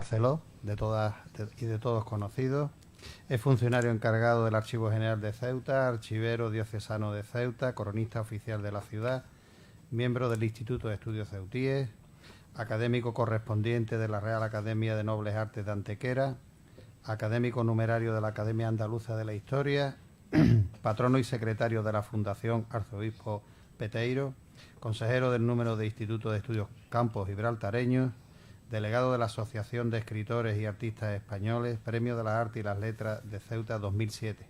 Barceló, y de todos conocidos. Es funcionario encargado del Archivo General de Ceuta, archivero diocesano de Ceuta, coronista oficial de la ciudad, miembro del Instituto de Estudios Ceutíes, académico correspondiente de la Real Academia de Nobles Artes de Antequera, académico numerario de la Academia Andaluza de la Historia, patrono y secretario de la Fundación Arzobispo Peteiro, consejero del número de Instituto de Estudios Campos Gibraltareños, delegado de la Asociación de Escritores y Artistas Españoles, Premio de las Artes y las Letras de Ceuta 2007,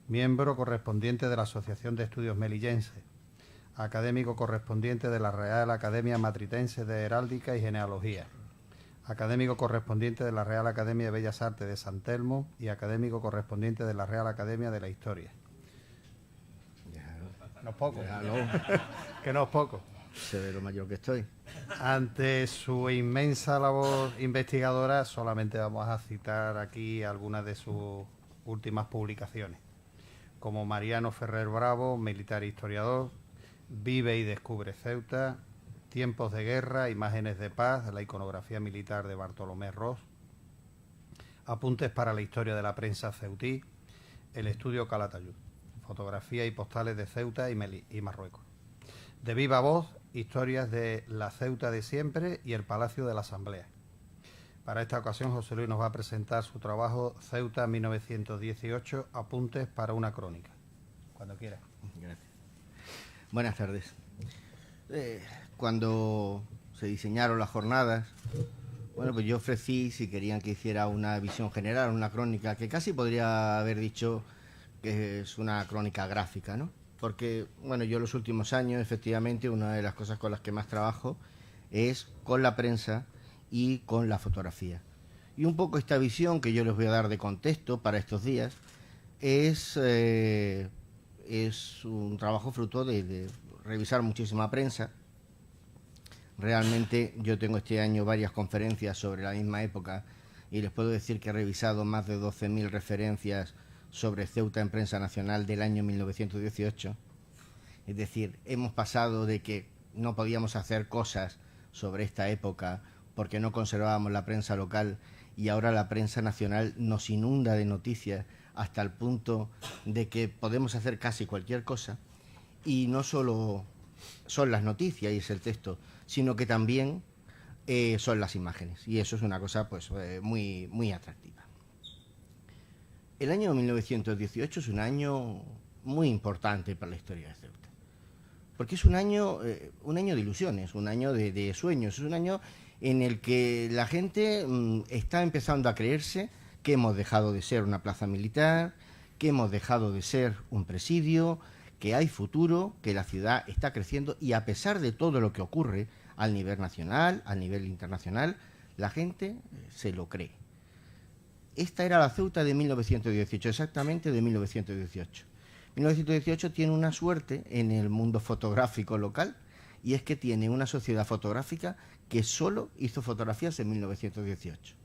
miembro correspondiente de la Asociación de Estudios Melillenses, académico correspondiente de la Real Academia Matritense de Heráldica y Genealogía, académico correspondiente de la Real Academia de Bellas Artes de San Telmo y académico correspondiente de la Real Academia de la Historia. No es poco. Que no es poco. Se ve lo mayor que estoy. Ante su inmensa labor investigadora, solamente vamos a citar aquí algunas de sus últimas publicaciones, como Mariano Ferrer Bravo, militar e historiador, Vive y descubre Ceuta, Tiempos de guerra, imágenes de paz, la iconografía militar de Bartolomé Ros, Apuntes para la historia de la prensa ceutí, el estudio Calatayud, fotografía y postales de Ceuta y Marruecos. De viva voz, historias de la Ceuta de siempre y el Palacio de la Asamblea. Para esta ocasión, José Luis nos va a presentar su trabajo Ceuta 1918, Apuntes para una crónica. Cuando quiera. Gracias. Buenas tardes. Cuando se diseñaron las jornadas, bueno, pues yo ofrecí, si querían que hiciera una visión general, una crónica, que casi podría haber dicho que es una crónica gráfica, ¿no? Porque, bueno, yo en los últimos años, efectivamente, una de las cosas con las que más trabajo es con la prensa y con la fotografía. Y un poco esta visión que yo les voy a dar de contexto para estos días es un trabajo fruto de revisar muchísima prensa. Realmente yo tengo este año varias conferencias sobre la misma época y les puedo decir que he revisado más de 12.000 referencias sobre Ceuta en prensa nacional del año 1918. Es decir, hemos pasado de que no podíamos hacer cosas sobre esta época porque no conservábamos la prensa local y ahora la prensa nacional nos inunda de noticias hasta el punto de que podemos hacer casi cualquier cosa. Y no solo son las noticias y es el texto, sino que también son las imágenes. Y eso es una cosa pues muy, muy atractiva. El año 1918 es un año muy importante para la historia de Ceuta, porque es un año de ilusiones, un año de sueños, es un año en el que la gente está empezando a creerse que hemos dejado de ser una plaza militar, que hemos dejado de ser un presidio, que hay futuro, que la ciudad está creciendo y a pesar de todo lo que ocurre al nivel nacional, al nivel internacional, la gente se lo cree. Esta era la Ceuta de 1918, exactamente de 1918. 1918 tiene una suerte en el mundo fotográfico local y es que tiene una sociedad fotográfica que solo hizo fotografías en 1918.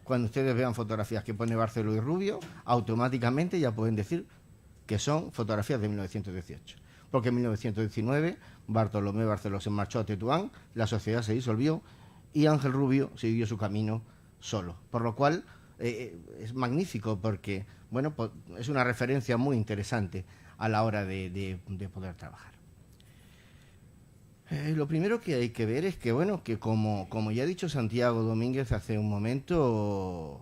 Cuando ustedes vean fotografías que pone Barceló y Rubio, automáticamente ya pueden decir que son fotografías de 1918. Porque en 1919 Bartolomé Barceló se marchó a Tetuán, la sociedad se disolvió y Ángel Rubio siguió su camino solo. Por lo cual es magnífico porque, bueno, pues es una referencia muy interesante a la hora de poder trabajar. Lo primero que hay que ver es que, bueno, que como ya ha dicho Santiago Domínguez hace un momento,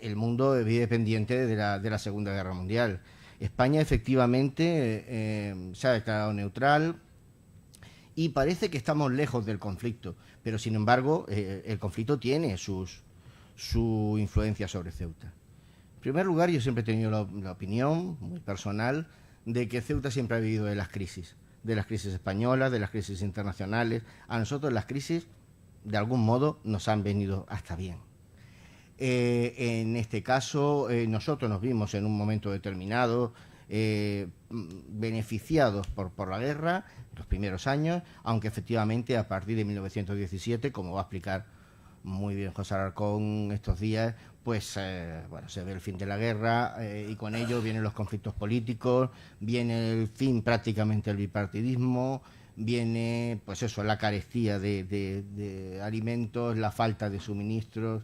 el mundo vive pendiente de la Segunda Guerra Mundial. España efectivamente se ha declarado neutral y parece que estamos lejos del conflicto, pero sin embargo el conflicto tiene su influencia sobre Ceuta. En primer lugar, yo siempre he tenido la opinión muy personal de que Ceuta siempre ha vivido de las crisis españolas, de las crisis internacionales. A nosotros las crisis, de algún modo, nos han venido hasta bien. En este caso, nosotros nos vimos en un momento determinado beneficiados por la guerra, los primeros años, aunque efectivamente a partir de 1917, como va a explicar muy bien José Alarcón estos días, pues bueno, se ve el fin de la guerra y con ello vienen los conflictos políticos, viene el fin prácticamente del bipartidismo, viene, pues eso, la carestía de alimentos, la falta de suministros,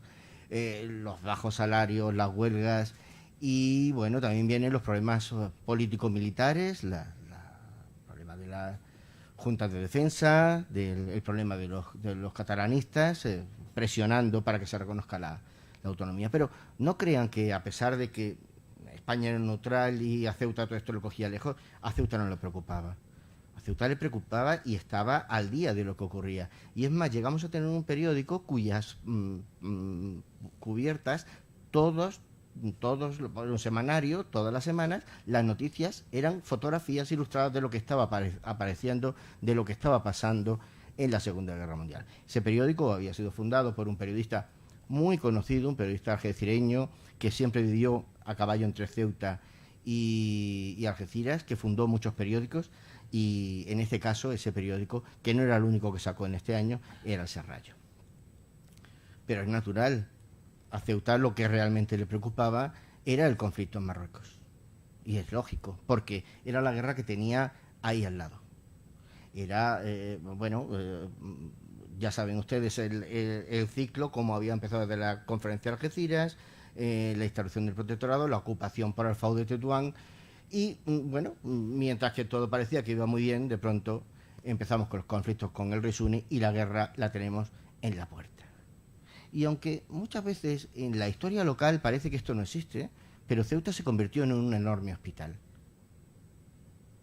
los bajos salarios, las huelgas, y bueno, también vienen los problemas político-militares, el problema de las juntas de defensa, el problema de los catalanistas, presionando para que se reconozca la autonomía. Pero no crean que, a pesar de que España era neutral y a Ceuta todo esto lo cogía lejos, a Ceuta no le preocupaba. A Ceuta le preocupaba y estaba al día de lo que ocurría. Y es más, llegamos a tener un periódico cuyas cubiertas, todos los semanarios, todas las semanas, las noticias eran fotografías ilustradas de lo que estaba apareciendo, de lo que estaba pasando en la Segunda Guerra Mundial. Ese periódico había sido fundado por un periodista muy conocido, un periodista algecireño que siempre vivió a caballo entre Ceuta y Algeciras, que fundó muchos periódicos, y en este caso ese periódico, que no era el único que sacó en este año, era el Serrallo. Pero es natural, a Ceuta lo que realmente le preocupaba era el conflicto en Marruecos. Y es lógico, porque era la guerra que tenía ahí al lado. Era, ya saben ustedes el ciclo, como había empezado desde la conferencia de Algeciras, la instalación del protectorado, la ocupación por el FAU de Tetuán, y bueno, mientras que todo parecía que iba muy bien, de pronto empezamos con los conflictos con el rey Suni y la guerra la tenemos en la puerta. Y aunque muchas veces en la historia local parece que esto no existe, pero Ceuta se convirtió en un enorme hospital.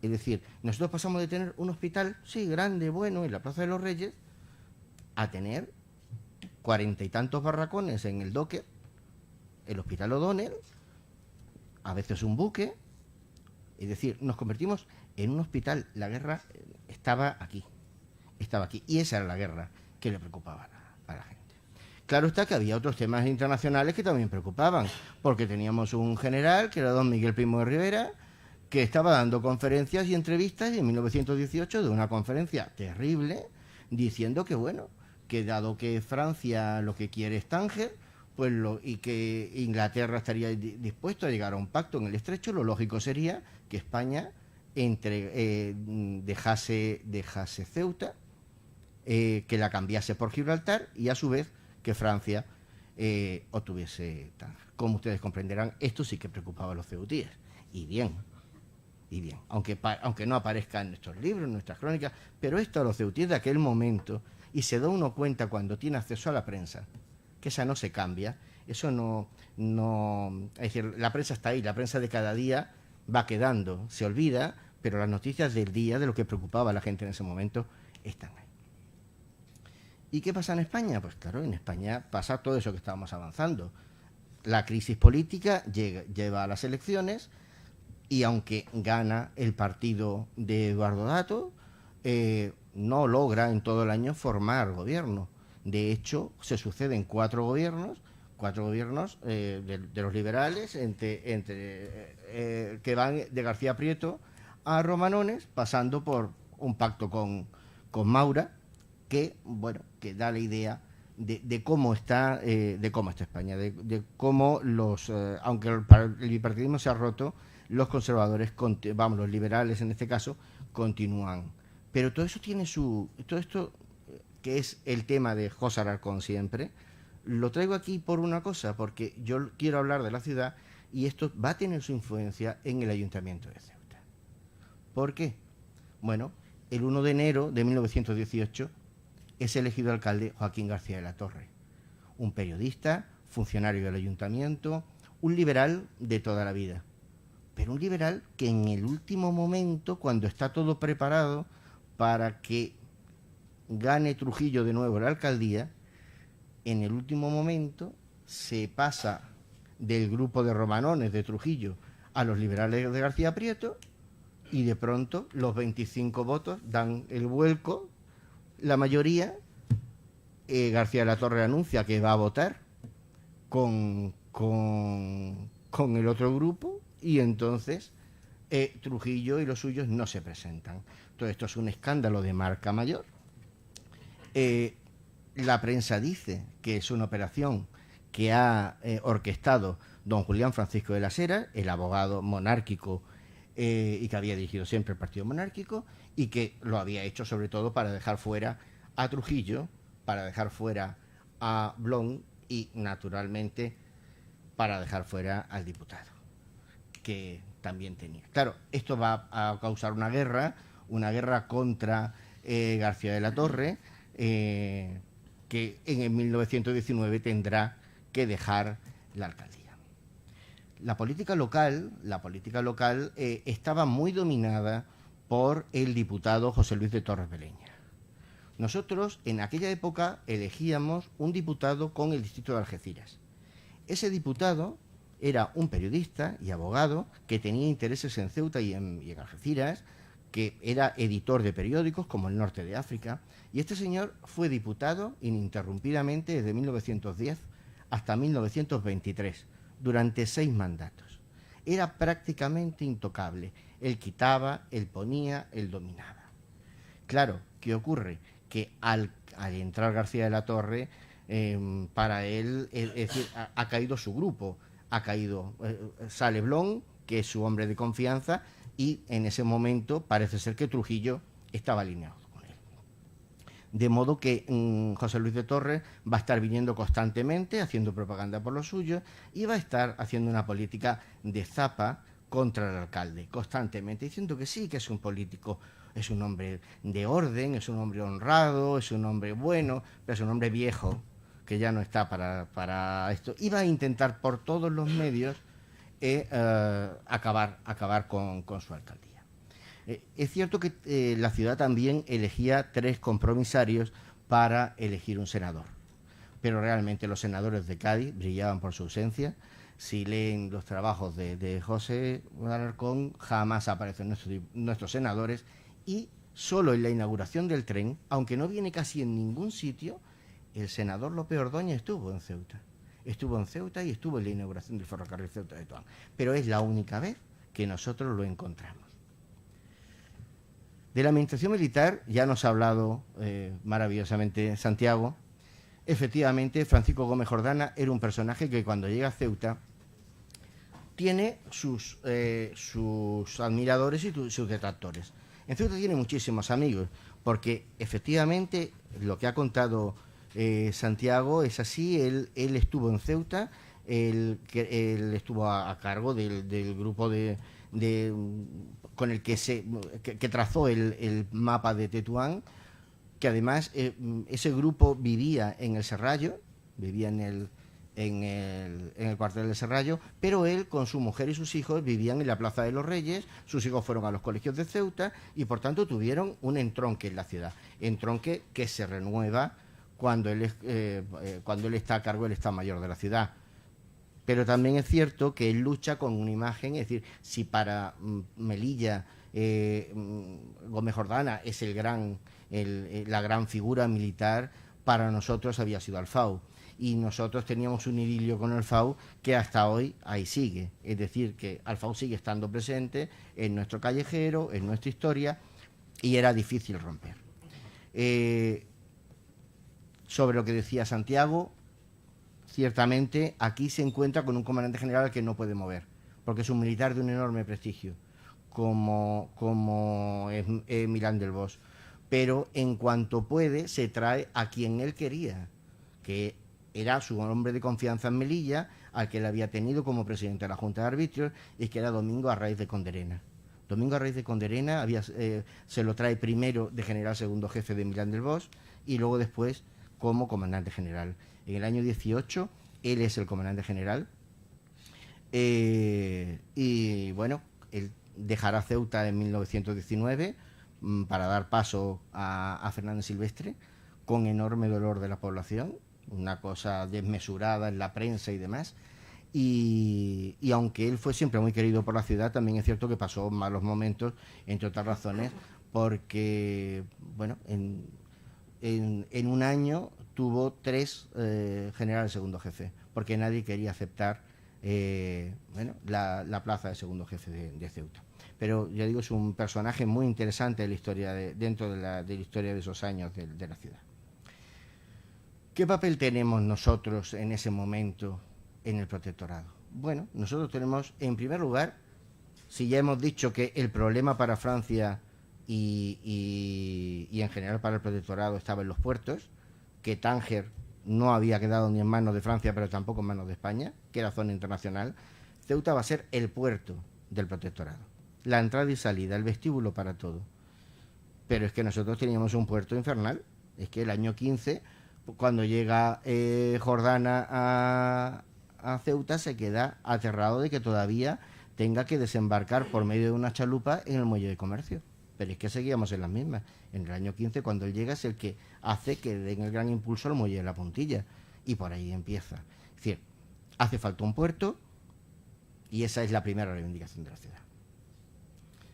Es decir, nosotros pasamos de tener un hospital, sí, grande, bueno, en la Plaza de los Reyes, a tener 40 y tantos barracones en el Docker, el Hospital O'Donnell, a veces un buque. Es decir, nos convertimos en un hospital. La guerra estaba aquí. Y esa era la guerra que le preocupaba a la gente. Claro está que había otros temas internacionales que también preocupaban, porque teníamos un general, que era don Miguel Primo de Rivera, que estaba dando conferencias y entrevistas en 1918 de una conferencia terrible, diciendo que, bueno, que dado que Francia lo que quiere es Tánger, pues y que Inglaterra estaría dispuesto a llegar a un pacto en el Estrecho, lo lógico sería que España dejase Ceuta, que la cambiase por Gibraltar, y a su vez que Francia obtuviese Tánger. Como ustedes comprenderán, esto sí que preocupaba a los ceutíes. Y bien, aunque no aparezca en nuestros libros, en nuestras crónicas, pero esto a los ceutíes de aquel momento, y se da uno cuenta cuando tiene acceso a la prensa, que esa no se cambia, eso no, es decir, la prensa está ahí, la prensa de cada día va quedando, se olvida, pero las noticias del día, de lo que preocupaba a la gente en ese momento, están ahí. ¿Y qué pasa en España? Pues claro, en España pasa todo eso que estábamos avanzando. La crisis política lleva a las elecciones, y aunque gana el partido de Eduardo Dato, no logra en todo el año formar gobierno. De hecho, se suceden cuatro gobiernos de los liberales, que van de García Prieto a Romanones, pasando por un pacto con Maura, que da la idea de cómo está España, de cómo aunque el bipartidismo se ha roto, los conservadores, los liberales en este caso, continúan. Pero todo eso todo esto que es el tema de José Alarcón siempre, lo traigo aquí por una cosa, porque yo quiero hablar de la ciudad, y esto va a tener su influencia en el Ayuntamiento de Ceuta. ¿Por qué? Bueno, el 1 de enero de 1918 es elegido alcalde Joaquín García de la Torre, un periodista, funcionario del Ayuntamiento, un liberal de toda la vida, pero un liberal que en el último momento, cuando está todo preparado para que gane Trujillo de nuevo la alcaldía, en el último momento se pasa del grupo de romanones de Trujillo a los liberales de García Prieto, y de pronto los 25 votos dan el vuelco, la mayoría. García de la Torre anuncia que va a votar con el otro grupo, y entonces Trujillo y los suyos no se presentan. Todo esto es un escándalo de marca mayor. La prensa dice que es una operación que ha orquestado don Julián Francisco de las Heras, el abogado monárquico y que había dirigido siempre el partido monárquico y que lo había hecho sobre todo para dejar fuera a Trujillo, para dejar fuera a Blon y naturalmente para dejar fuera al diputado, que también tenía. Claro, esto va a causar una guerra contra García de la Torre, que en el 1919 tendrá que dejar la alcaldía. La política local estaba muy dominada por el diputado José Luis de Torres Beleña. Nosotros en aquella época elegíamos un diputado con el distrito de Algeciras. Ese diputado era un periodista y abogado que tenía intereses en Ceuta y en Algeciras, que era editor de periódicos como El Norte de África, y este señor fue diputado ininterrumpidamente desde 1910 hasta 1923, durante 6 mandatos. Era prácticamente intocable. Él quitaba, él ponía, él dominaba. Claro, ¿qué ocurre? Que al entrar García de la Torre, para él, es decir, ha caído su grupo, sale Blon, que es su hombre de confianza, y en ese momento parece ser que Trujillo estaba alineado con él. De modo que José Luis de Torres va a estar viniendo constantemente, haciendo propaganda por lo suyo, y va a estar haciendo una política de zapa contra el alcalde, constantemente, diciendo que sí, que es un político, es un hombre de orden, es un hombre honrado, es un hombre bueno, pero es un hombre viejo, que ya no está para esto. Y va a intentar por todos los medios acabar con su alcaldía. Es cierto que la ciudad también elegía 3 compromisarios para elegir un senador, pero realmente los senadores de Cádiz brillaban por su ausencia. Si leen los trabajos de José Alarcón, jamás aparecen nuestros senadores, y solo en la inauguración del tren, aunque no viene casi en ningún sitio, el senador López Ordóñez estuvo en Ceuta. Estuvo en Ceuta y estuvo en la inauguración del ferrocarril Ceuta de Toán. Pero es la única vez que nosotros lo encontramos. De la administración militar ya nos ha hablado maravillosamente Santiago. Efectivamente, Francisco Gómez Jordana era un personaje que cuando llega a Ceuta tiene sus admiradores y sus detractores. En Ceuta tiene muchísimos amigos, porque efectivamente lo que ha contado Santiago es así. Él estuvo en Ceuta, él estuvo a cargo del grupo con el que trazó el mapa de Tetuán, que además ese grupo vivía en el Serrallo, vivía en el cuartel del Serrallo, pero él con su mujer y sus hijos vivían en la Plaza de los Reyes. Sus hijos fueron a los colegios de Ceuta y por tanto tuvieron un entronque en la ciudad, entronque que se renueva cuando él está a cargo del Estado Mayor de la ciudad. Pero también es cierto que él lucha con una imagen, es decir, si para Melilla Gómez Jordana es la gran figura militar, para nosotros había sido Alfau. Y nosotros teníamos un idilio con Alfau que hasta hoy ahí sigue. Es decir, que Alfau sigue estando presente en nuestro callejero, en nuestra historia, y era difícil romper. Sobre lo que decía Santiago, ciertamente aquí se encuentra con un comandante general que no puede mover, porque es un militar de un enorme prestigio, como es Milán del Bosch. Pero en cuanto puede, se trae a quien él quería, que era su hombre de confianza en Melilla, al que él había tenido como presidente de la Junta de Arbitrios, y que era Domingo Arraiz de Conderena. Domingo Arraiz de Conderena se lo trae primero de general segundo jefe de Milán del Bosch y luego después como comandante general. En el año 18 él es el comandante general, y bueno, él dejará Ceuta en 1919 para dar paso a Fernández Silvestre, con enorme dolor de la población, una cosa desmesurada en la prensa y demás. Y aunque él fue siempre muy querido por la ciudad, también es cierto que pasó malos momentos, entre otras razones, porque bueno, en un año tuvo 3 generales segundo jefe, porque nadie quería aceptar la plaza de segundo jefe de Ceuta. Pero ya digo, es un personaje muy interesante de la historia dentro de la historia de esos años de la ciudad. ¿Qué papel tenemos nosotros en ese momento en el protectorado? Bueno, nosotros tenemos, en primer lugar, Si ya hemos dicho que el problema para Francia y en general para el protectorado estaba en los puertos, que Tánger no había quedado ni en manos de Francia, pero tampoco en manos de España, que era zona internacional, Ceuta va a ser el puerto del protectorado. La entrada y salida, el vestíbulo para todo. Pero es que nosotros teníamos un puerto infernal. Es que el año 15, cuando llega Jordana a Ceuta, se queda aterrado de que todavía tenga que desembarcar por medio de una chalupa en el muelle de comercio. Pero es que seguíamos en las mismas. En el año 15, cuando él llega, es el que hace que den el gran impulso al muelle de la Puntilla. Y por ahí empieza. Es decir, hace falta un puerto y esa es la primera reivindicación de la ciudad.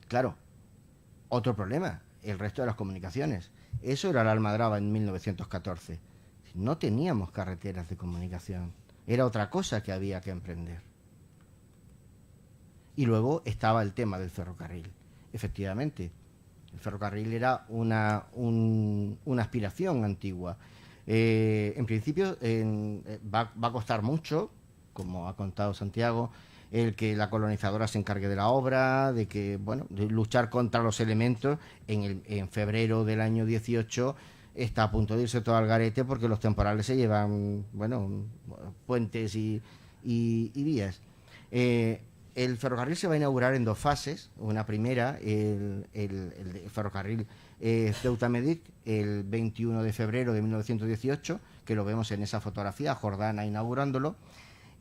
Claro, otro problema, el resto de las comunicaciones. Eso era la Almadraba en 1914. No teníamos carreteras de comunicación. Era otra cosa que había que emprender. Y luego estaba el tema del ferrocarril. Efectivamente, el ferrocarril era una aspiración antigua. En principio va a costar mucho, como ha contado Santiago, el que la colonizadora se encargue de la obra, de que, bueno, de luchar contra los elementos. En febrero del año 18 está a punto de irse todo al garete porque los temporales se llevan, bueno, puentes y vías. El ferrocarril se va a inaugurar en dos fases. Una primera, el ferrocarril Ceuta-Medic, el 21 de febrero de 1918, que lo vemos en esa fotografía, Jordana inaugurándolo.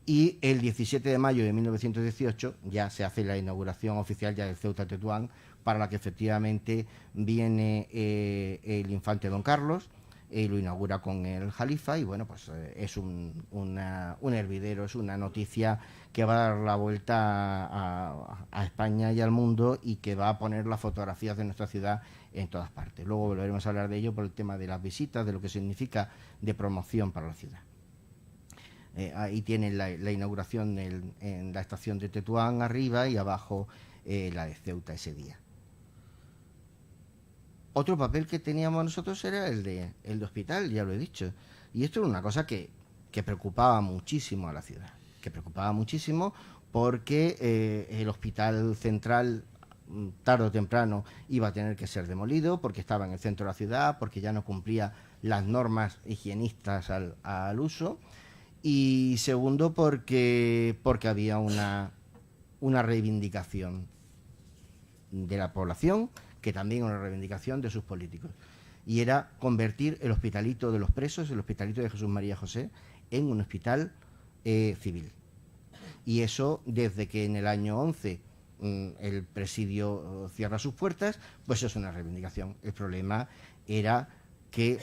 Y el 17 de mayo de 1918 ya se hace la inauguración oficial ya del Ceuta-Tetuán, para la que efectivamente viene el infante Don Carlos, lo inaugura con el Jalifa y bueno, pues es un hervidero, es una noticia que va a dar la vuelta a España y al mundo y que va a poner las fotografías de nuestra ciudad en todas partes. Luego volveremos a hablar de ello por el tema de las visitas, de lo que significa de promoción para la ciudad. Ahí tienen la inauguración en la estación de Tetuán arriba y abajo la de Ceuta ese día. Otro papel que teníamos nosotros era el de hospital, ya lo he dicho. Y esto era una cosa que preocupaba muchísimo a la ciudad. Que preocupaba muchísimo porque el hospital central, tarde o temprano, iba a tener que ser demolido porque estaba en el centro de la ciudad, porque ya no cumplía las normas higienistas al uso. Y segundo, porque había una reivindicación de la población, que también una reivindicación de sus políticos. Y era convertir el hospitalito de los presos, el hospitalito de Jesús María José, en un hospital civil. Y eso, desde que en el año 11 el presidio cierra sus puertas, pues es una reivindicación. El problema era que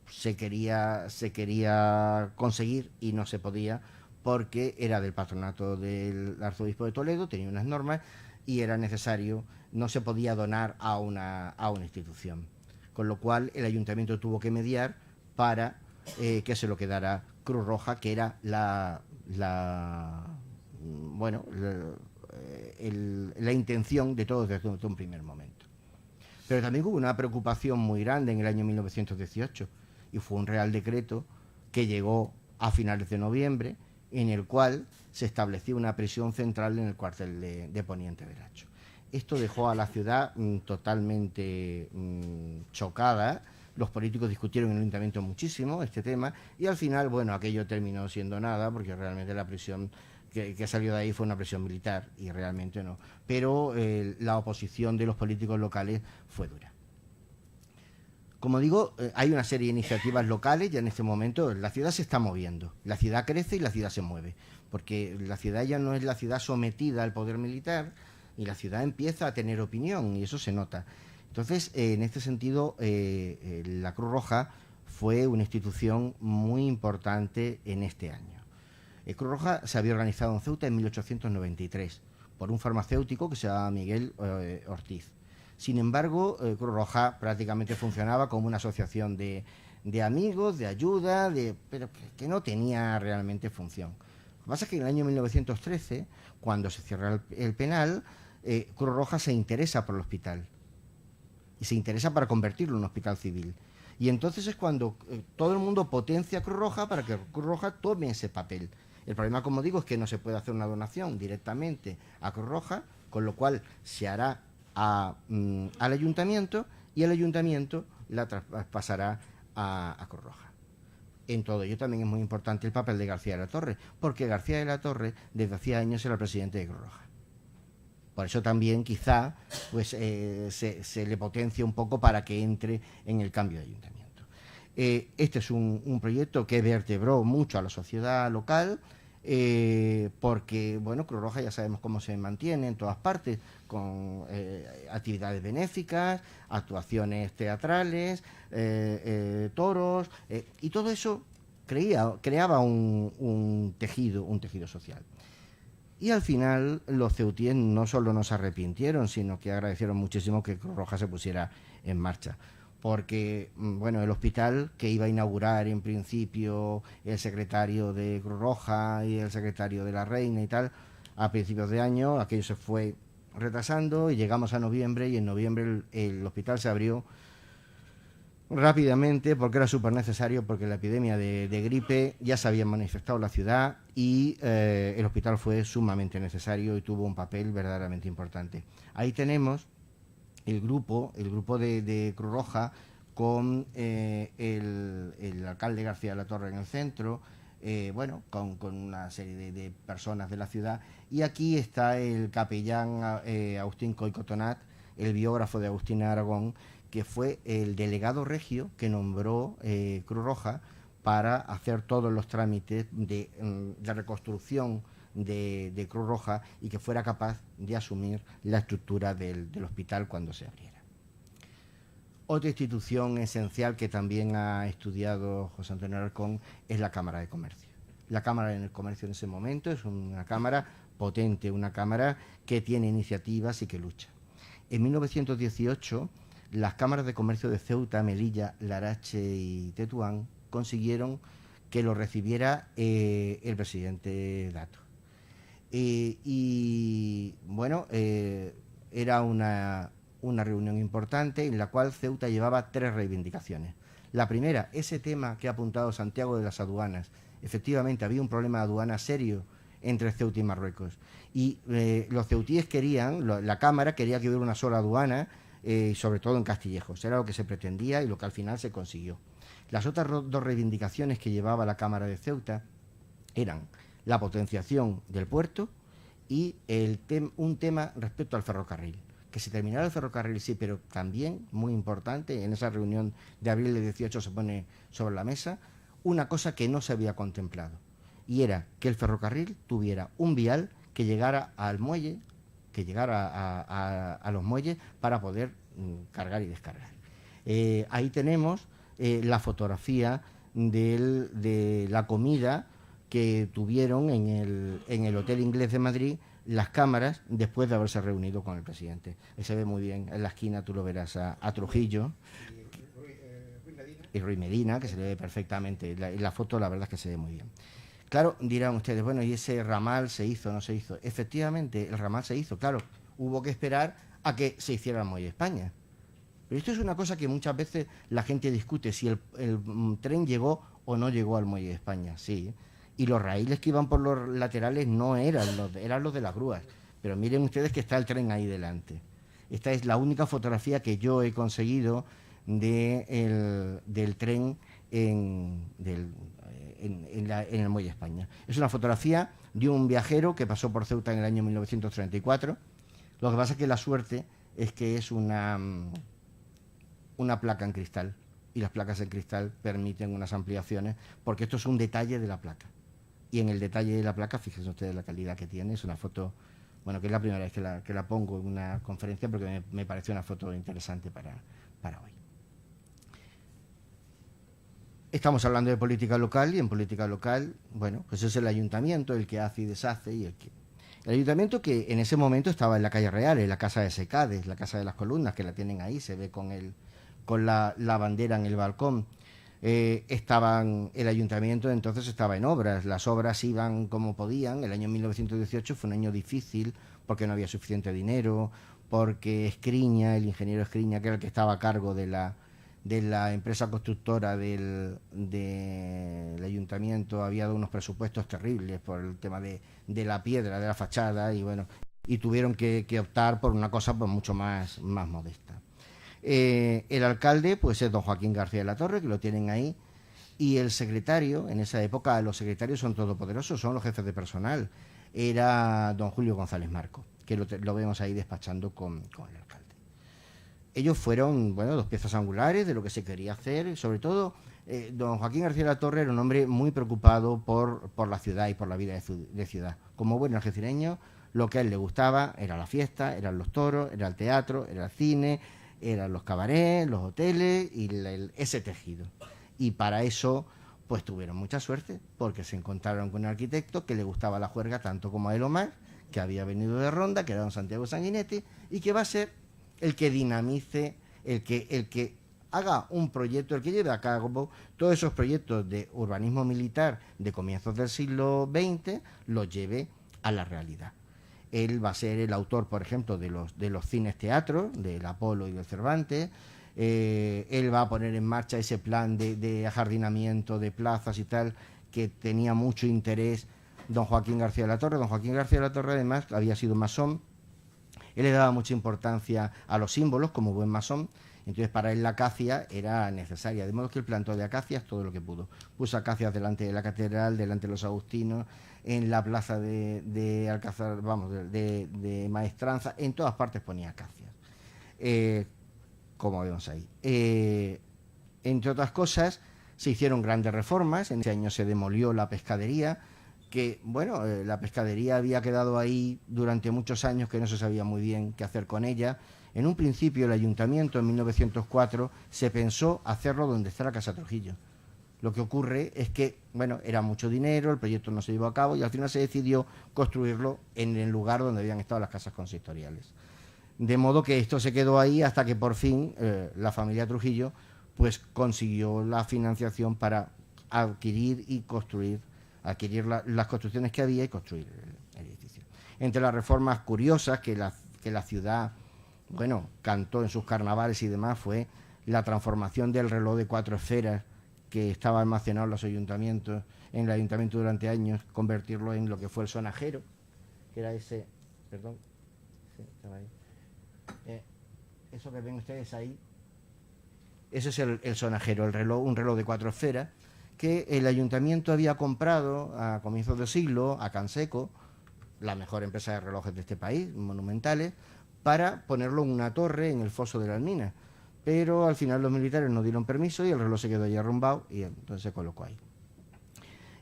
se quería conseguir y no se podía porque era del patronato del arzobispo de Toledo, tenía unas normas y era necesario, no se podía donar a una institución. Con lo cual el ayuntamiento tuvo que mediar para que se lo quedara Cruz Roja, que era la intención de todos desde un primer momento. Pero también hubo una preocupación muy grande en el año 1918 y fue un Real Decreto que llegó a finales de noviembre, en el cual se estableció una prisión central en el cuartel de Poniente del Hacho. Esto dejó a la ciudad totalmente chocada. Los políticos discutieron en el ayuntamiento muchísimo este tema y al final, bueno, aquello terminó siendo nada porque realmente la prisión que salió de ahí fue una prisión militar y realmente no. Pero la oposición de los políticos locales fue dura. Como digo, hay una serie de iniciativas locales ya en este momento. La ciudad se está moviendo, la ciudad crece y la ciudad se mueve, porque la ciudad ya no es la ciudad sometida al poder militar y la ciudad empieza a tener opinión y eso se nota. Entonces, en este sentido, la Cruz Roja fue una institución muy importante en este año. Cruz Roja se había organizado en Ceuta en 1893 por un farmacéutico que se llamaba Miguel Ortiz. Sin embargo, Cruz Roja prácticamente funcionaba como una asociación de amigos, de ayuda, pero que no tenía realmente función. Lo que pasa es que en el año 1913, cuando se cierra el penal, Cruz Roja se interesa por el hospital y se interesa para convertirlo en un hospital civil. Y entonces es cuando todo el mundo potencia a Cruz Roja para que Cruz Roja tome ese papel. El problema, como digo, es que no se puede hacer una donación directamente a Cruz Roja, con lo cual se hará al ayuntamiento y el ayuntamiento la traspasará a Cruz Roja. En todo ello también es muy importante el papel de García de la Torre, porque García de la Torre desde hacía años era presidente de Cruz Roja. Por eso también quizá pues, se le potencia un poco para que entre en el cambio de ayuntamiento. Este es un proyecto que vertebró mucho a la sociedad local, porque bueno, Cruz Roja ya sabemos cómo se mantiene en todas partes, con actividades benéficas, actuaciones teatrales, toros, y todo eso creaba un tejido social. Y al final los ceutíes no solo no se arrepintieron, sino que agradecieron muchísimo que Cruz Roja se pusiera en marcha. Porque, bueno, el hospital que iba a inaugurar en principio el secretario de Cruz Roja y el secretario de la Reina y tal, a principios de año, aquello se fue retrasando y llegamos a noviembre, y en noviembre el hospital se abrió rápidamente porque era súper necesario, porque la epidemia de gripe ya se había manifestado en la ciudad y el hospital fue sumamente necesario y tuvo un papel verdaderamente importante. Ahí tenemos el grupo de Cruz Roja con el alcalde García de la Torre en el centro, bueno, con una serie de personas de la ciudad, y aquí está el capellán Agustín Coy Cotonat, el biógrafo de Agustín Aragón, que fue el delegado regio que nombró Cruz Roja para hacer todos los trámites de reconstrucción de Cruz Roja, y que fuera capaz de asumir la estructura del hospital cuando se abriera. Otra institución esencial que también ha estudiado José Antonio Alarcón es la Cámara de Comercio. La Cámara de Comercio en ese momento es una cámara potente, una cámara que tiene iniciativas y que lucha. En 1918, las cámaras de comercio de Ceuta, Melilla, Larache y Tetuán consiguieron que lo recibiera el presidente Dato. Y bueno, era una reunión importante en la cual Ceuta llevaba 3 reivindicaciones. La primera, ese tema que ha apuntado Santiago de las aduanas. Efectivamente, había un problema de aduana serio entre Ceuta y Marruecos. Y los ceutíes querían, la Cámara quería que hubiera una sola aduana, sobre todo en Castillejos. Era lo que se pretendía y lo que al final se consiguió. Las otras 2 reivindicaciones que llevaba la Cámara de Ceuta eran la potenciación del puerto y un tema respecto al ferrocarril. Que se terminara el ferrocarril, sí, pero también, muy importante, en esa reunión de abril de 18 se pone sobre la mesa una cosa que no se había contemplado, y era que el ferrocarril tuviera un vial que llegara al muelle, que llegara a los muelles para poder cargar y descargar. Ahí tenemos la fotografía de la comida que tuvieron en el Hotel Inglés de Madrid las cámaras después de haberse reunido con el presidente. Ahí se ve muy bien, en la esquina tú lo verás a Trujillo y Ruiz Medina, que se le ve perfectamente. La foto la verdad es que se ve muy bien. Claro, dirán ustedes, bueno, ¿y ese ramal se hizo o no se hizo? Efectivamente, el ramal se hizo, claro. Hubo que esperar a que se hiciera el Muelle España. Pero esto es una cosa que muchas veces la gente discute, si el tren llegó o no llegó al Muelle de España. Sí, y los raíles que iban por los laterales no eran los de las grúas. Pero miren ustedes que está el tren ahí delante. Esta es la única fotografía que yo he conseguido del tren en el Muelle España. Es una fotografía de un viajero que pasó por Ceuta en el año 1934. Lo que pasa es que la suerte es que es una placa en cristal, y las placas en cristal permiten unas ampliaciones, porque esto es un detalle de la placa. Y en el detalle de la placa, fíjense ustedes la calidad que tiene. Es una foto, bueno, que es la primera vez que la pongo en una conferencia, porque me parece una foto interesante para hoy. Estamos hablando de política local, y en política local, bueno, pues es el ayuntamiento el que hace y deshace, y el ayuntamiento, que en ese momento estaba en la calle Real, en la casa de Secades, la casa de las columnas, que la tienen ahí, se ve con la bandera en el balcón. El ayuntamiento entonces estaba en obras, las obras iban como podían. El año 1918 fue un año difícil porque no había suficiente dinero, porque Escriña, el ingeniero Escriña, que era el que estaba a cargo de de la empresa constructora del ayuntamiento había dado unos presupuestos terribles por el tema de la piedra, de la fachada, y bueno, y tuvieron que optar por una cosa pues mucho más modesta. El alcalde pues es don Joaquín García de la Torre, que lo tienen ahí, y el secretario, en esa época los secretarios son todopoderosos, son los jefes de personal, era don Julio González Marco, que lo vemos ahí despachando con el alcalde. Ellos fueron, bueno, dos piezas angulares de lo que se quería hacer, sobre todo don Joaquín García de la Torre era un hombre muy preocupado por la ciudad y por la vida de ciudad. Como buen algecireño, lo que a él le gustaba era la fiesta, eran los toros, era el teatro, era el cine, eran los cabarets, los hoteles y ese tejido. Y para eso pues tuvieron mucha suerte, porque se encontraron con un arquitecto que le gustaba la juerga tanto como a él o más, que había venido de Ronda, que era don Santiago Sanguinetti, y que va a ser el que dinamice, el que haga un proyecto, el que lleve a cabo todos esos proyectos de urbanismo militar de comienzos del siglo XX, los lleve a la realidad. Él va a ser el autor, por ejemplo, de los cines teatros, del Apolo y del Cervantes. Él va a poner en marcha ese plan de ajardinamiento de plazas y tal, que tenía mucho interés don Joaquín García de la Torre. Don Joaquín García de la Torre, además, había sido masón. Él le daba mucha importancia a los símbolos, como buen masón. Entonces, para él la acacia era necesaria, de modo que él plantó de acacias todo lo que pudo. Puso acacias delante de la catedral, delante de los agustinos, en la plaza de Alcázar, vamos, de Maestranza, en todas partes ponía acacias, como vemos ahí. Entre otras cosas, se hicieron grandes reformas. En ese año se demolió la pescadería, que, bueno, la pescadería había quedado ahí durante muchos años, que no se sabía muy bien qué hacer con ella. En un principio el ayuntamiento, en 1904, se pensó hacerlo donde está la Casa Trujillo. Lo que ocurre es que, bueno, era mucho dinero, el proyecto no se llevó a cabo y al final se decidió construirlo en el lugar donde habían estado las casas consistoriales. De modo que esto se quedó ahí hasta que por fin la familia Trujillo pues consiguió la financiación para adquirir las construcciones que había y construir el edificio. Entre las reformas curiosas que la ciudad, bueno, cantó en sus carnavales y demás, fue la transformación del reloj de 4 esferas que estaba almacenado en los ayuntamientos, en el ayuntamiento durante años, convertirlo en lo que fue el sonajero, que era ese, perdón, sí, estaba ahí. Eso que ven ustedes ahí, ese es el sonajero, un reloj de 4 esferas, que el ayuntamiento había comprado a comienzos del siglo a Canseco, la mejor empresa de relojes de este país, monumentales, para ponerlo en una torre en el foso de la Almina. Pero al final los militares no dieron permiso y el reloj se quedó ahí arrumbado y entonces se colocó ahí.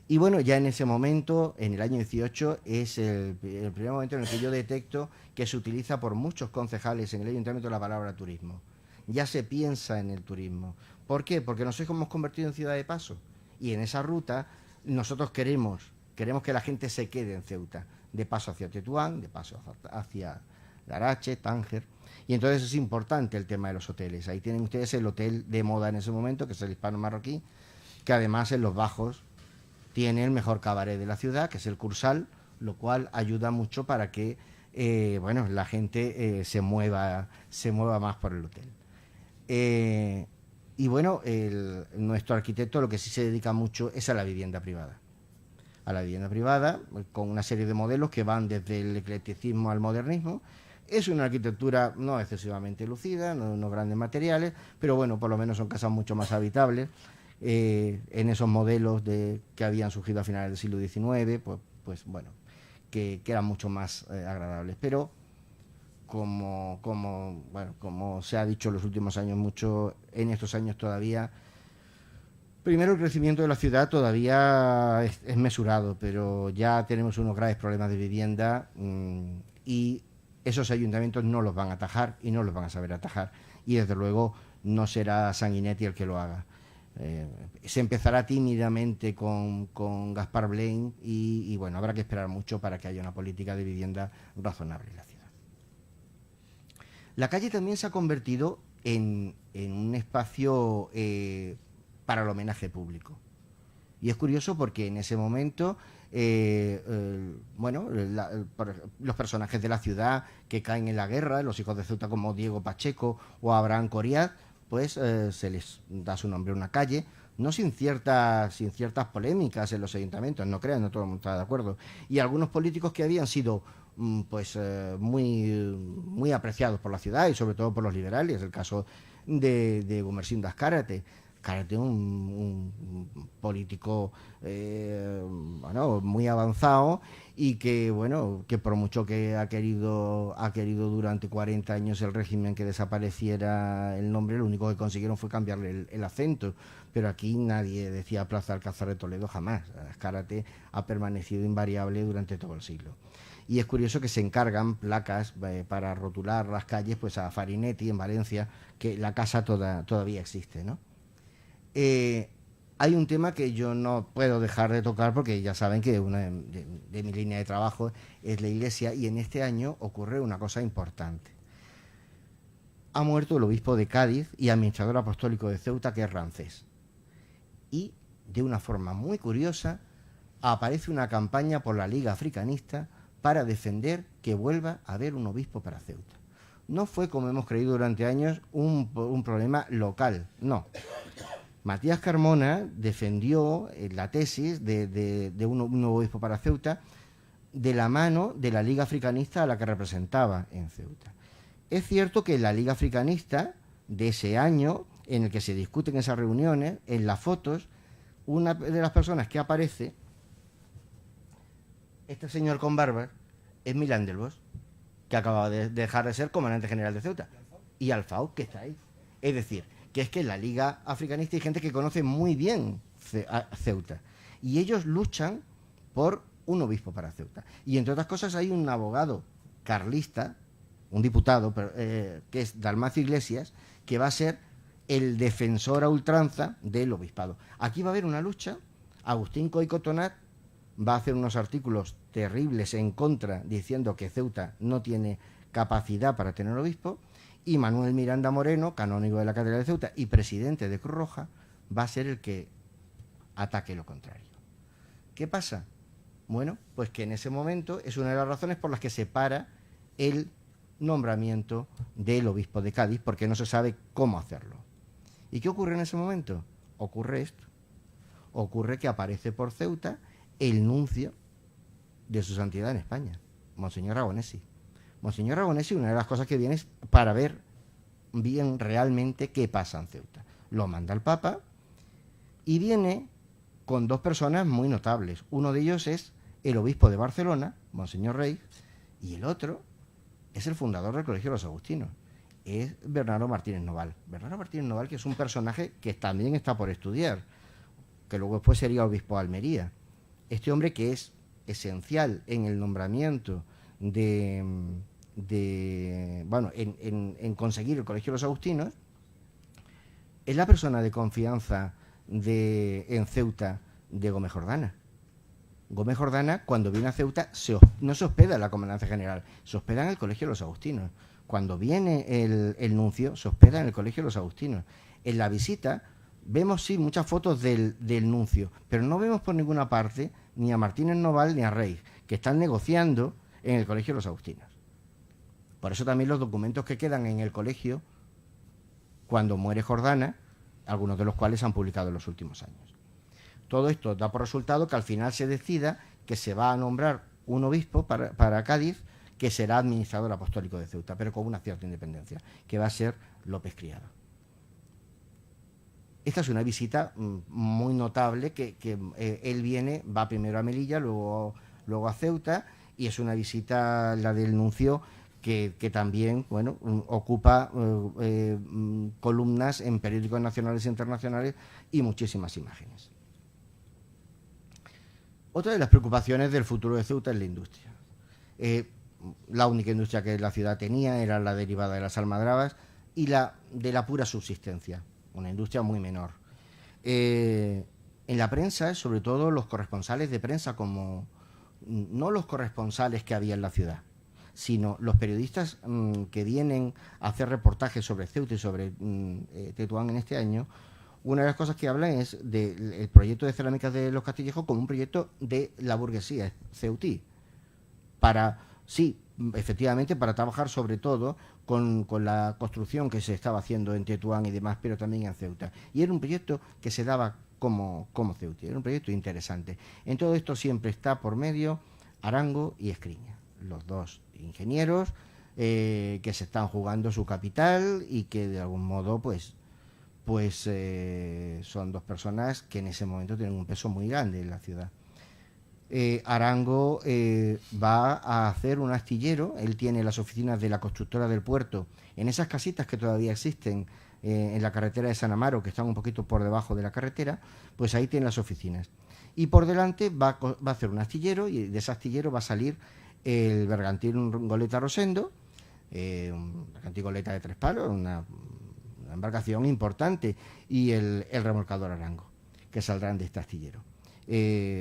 Y bueno, ya en ese momento, en el año 18, es el primer momento en el que yo detecto que se utiliza por muchos concejales en el ayuntamiento la palabra turismo. Ya se piensa en el turismo. ¿Por qué? Porque nos hemos convertido en ciudad de paso. Y en esa ruta nosotros queremos que la gente se quede en Ceuta, de paso hacia Tetuán, de paso hacia Larache, Tánger. Y entonces es importante el tema de los hoteles. Ahí tienen ustedes el hotel de moda en ese momento, que es el Hispano Marroquí, que además en los bajos tiene el mejor cabaret de la ciudad, que es el Cursal, lo cual ayuda mucho para que bueno, la gente se mueva más por el hotel. Y bueno, nuestro arquitecto lo que sí se dedica mucho es a la vivienda privada. A la vivienda privada, con una serie de modelos que van desde el eclecticismo al modernismo. Es una arquitectura no excesivamente lucida, no grandes materiales, pero bueno, por lo menos son casas mucho más habitables. En esos modelos que habían surgido a finales del siglo XIX, pues bueno, que eran mucho más agradables. Pero como se ha dicho en los últimos años mucho, en estos años todavía, primero el crecimiento de la ciudad todavía es mesurado, pero ya tenemos unos graves problemas de vivienda y esos ayuntamientos no los van a atajar y no los van a saber atajar. Y desde luego no será Sanguinetti el que lo haga. Se empezará tímidamente con Gaspar Blain y bueno, habrá que esperar mucho para que haya una política de vivienda razonable en la ciudad. La calle también se ha convertido en un espacio para el homenaje público. Y es curioso porque en ese momento, los personajes de la ciudad que caen en la guerra, los hijos de Ceuta como Diego Pacheco o Abraham Coriat, pues se les da su nombre a una calle, no sin ciertas polémicas en los ayuntamientos, no crean, no todo el mundo está de acuerdo, y algunos políticos que habían sido muy apreciados por la ciudad y sobre todo por los liberales, el caso de Gumersindo Azcárate. Azcárate, un político muy avanzado y que por mucho que ha querido durante 40 años el régimen que desapareciera el nombre, lo único que consiguieron fue cambiarle el acento, pero aquí nadie decía Plaza Alcázar de Toledo jamás. Azcárate ha permanecido invariable durante todo el siglo. Y es curioso que se encargan placas para rotular las calles pues a Farinetti en Valencia, que la casa todavía existe, ¿no? Hay un tema que yo no puedo dejar de tocar porque ya saben que una de mi línea de trabajo es la Iglesia, y en este año ocurre una cosa importante. Ha muerto el obispo de Cádiz y administrador apostólico de Ceuta, que es Rancés. Y de una forma muy curiosa aparece una campaña por la Liga Africanista para defender que vuelva a haber un obispo para Ceuta. No fue, como hemos creído durante años, un problema local, no. Matías Carmona defendió la tesis de un nuevo obispo para Ceuta de la mano de la Liga Africanista a la que representaba en Ceuta. Es cierto que la Liga Africanista de ese año, en el que se discuten esas reuniones, en las fotos, una de las personas que aparece, este señor con barba, es Milán del Bosch, que acaba de dejar de ser comandante general de Ceuta, y Alfao, que está ahí. Es decir, que es que en la Liga Africanista hay gente que conoce muy bien Ceuta, y ellos luchan por un obispo para Ceuta. Y entre otras cosas hay un abogado carlista, un diputado, que es Dalmacio Iglesias, que va a ser el defensor a ultranza del obispado. Aquí va a haber una lucha. Agustín Coicotonat va a hacer unos artículos terribles en contra, diciendo que Ceuta no tiene capacidad para tener obispo, y Manuel Miranda Moreno, canónigo de la Catedral de Ceuta y presidente de Cruz Roja, va a ser el que ataque lo contrario. ¿Qué pasa? Bueno, pues que en ese momento es una de las razones por las que se para el nombramiento del obispo de Cádiz, porque no se sabe cómo hacerlo. ¿Y qué ocurre en ese momento? Ocurre esto. Ocurre que aparece por Ceuta el nuncio de su santidad en España, Monseñor Ragonesi. Monseñor Ragonesi, una de las cosas que viene es para ver bien realmente qué pasa en Ceuta. Lo manda el Papa y viene con dos personas muy notables. Uno de ellos es el obispo de Barcelona, Monseñor Rey, y el otro es el fundador del Colegio de los Agustinos, es Bernardo Martínez Noval. Bernardo Martínez Noval, que es un personaje que también está por estudiar, que luego después sería obispo de Almería. Este hombre, que es esencial en el nombramiento en conseguir el Colegio de los Agustinos, es la persona de confianza en Ceuta de Gómez Jordana. Gómez Jordana, cuando viene a Ceuta, no se hospeda en la Comandancia General, se hospeda en el Colegio de los Agustinos. Cuando viene el nuncio, se hospeda en el Colegio de los Agustinos. En la visita vemos, sí, muchas fotos del nuncio, pero no vemos por ninguna parte ni a Martínez Noval ni a Rey, que están negociando en el Colegio de los Agustinos. Por eso también los documentos que quedan en el colegio, cuando muere Jordana, algunos de los cuales se han publicado en los últimos años. Todo esto da por resultado que al final se decida que se va a nombrar un obispo para Cádiz, que será administrador apostólico de Ceuta, pero con una cierta independencia, que va a ser López Criado. Esta es una visita muy notable, que él va primero a Melilla, luego a Ceuta, y es una visita, la del nuncio, que también ocupa columnas en periódicos nacionales e internacionales y muchísimas imágenes. Otra de las preocupaciones del futuro de Ceuta es la industria. La única industria que la ciudad tenía era la derivada de las almadrabas y la de la pura subsistencia, una industria muy menor. En la prensa, sobre todo los corresponsales de prensa, no los corresponsales que había en la ciudad, sino los periodistas que vienen a hacer reportajes sobre Ceuta y sobre Tetuán en este año, una de las cosas que hablan es del proyecto de cerámicas de Los Castillejos como un proyecto de la burguesía ceutí, para Sí, efectivamente, para trabajar sobre todo con la construcción que se estaba haciendo en Tetuán y demás, pero también en Ceuta. Y era un proyecto que se daba como Ceuta, era un proyecto interesante. En todo esto siempre está por medio Arango y Escriña, los dos ingenieros que se están jugando su capital y que de algún modo son dos personas que en ese momento tienen un peso muy grande en la ciudad. Arango va a hacer un astillero. Él tiene las oficinas de la constructora del puerto en esas casitas que todavía existen en la carretera de San Amaro, que están un poquito por debajo de la carretera, pues ahí tiene las oficinas. Y por delante va a hacer un astillero, y de ese astillero va a salir el bergantín Goleta Rosendo, un bergantín Goleta de 3 palos, una embarcación importante, y el remolcador Arango, que saldrán de este astillero.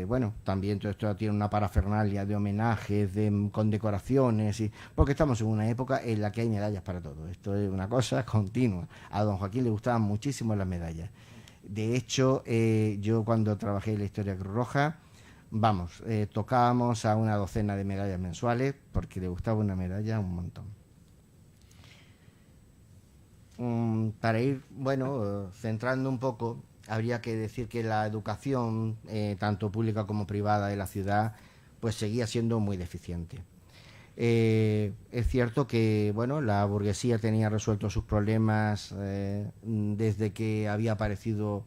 Bueno, también todo esto tiene una parafernalia de homenajes, con decoraciones, porque estamos en una época en la que hay medallas para todo. Esto es una cosa continua. A don Joaquín le gustaban muchísimo las medallas. De hecho, yo cuando trabajé en la Historia Cruz Roja, tocábamos a una docena de medallas mensuales, porque le gustaba una medalla un montón. Para ir, centrando un poco, habría que decir que la educación, tanto pública como privada de la ciudad, pues seguía siendo muy deficiente. Es cierto que la burguesía tenía resueltos sus problemas desde que había aparecido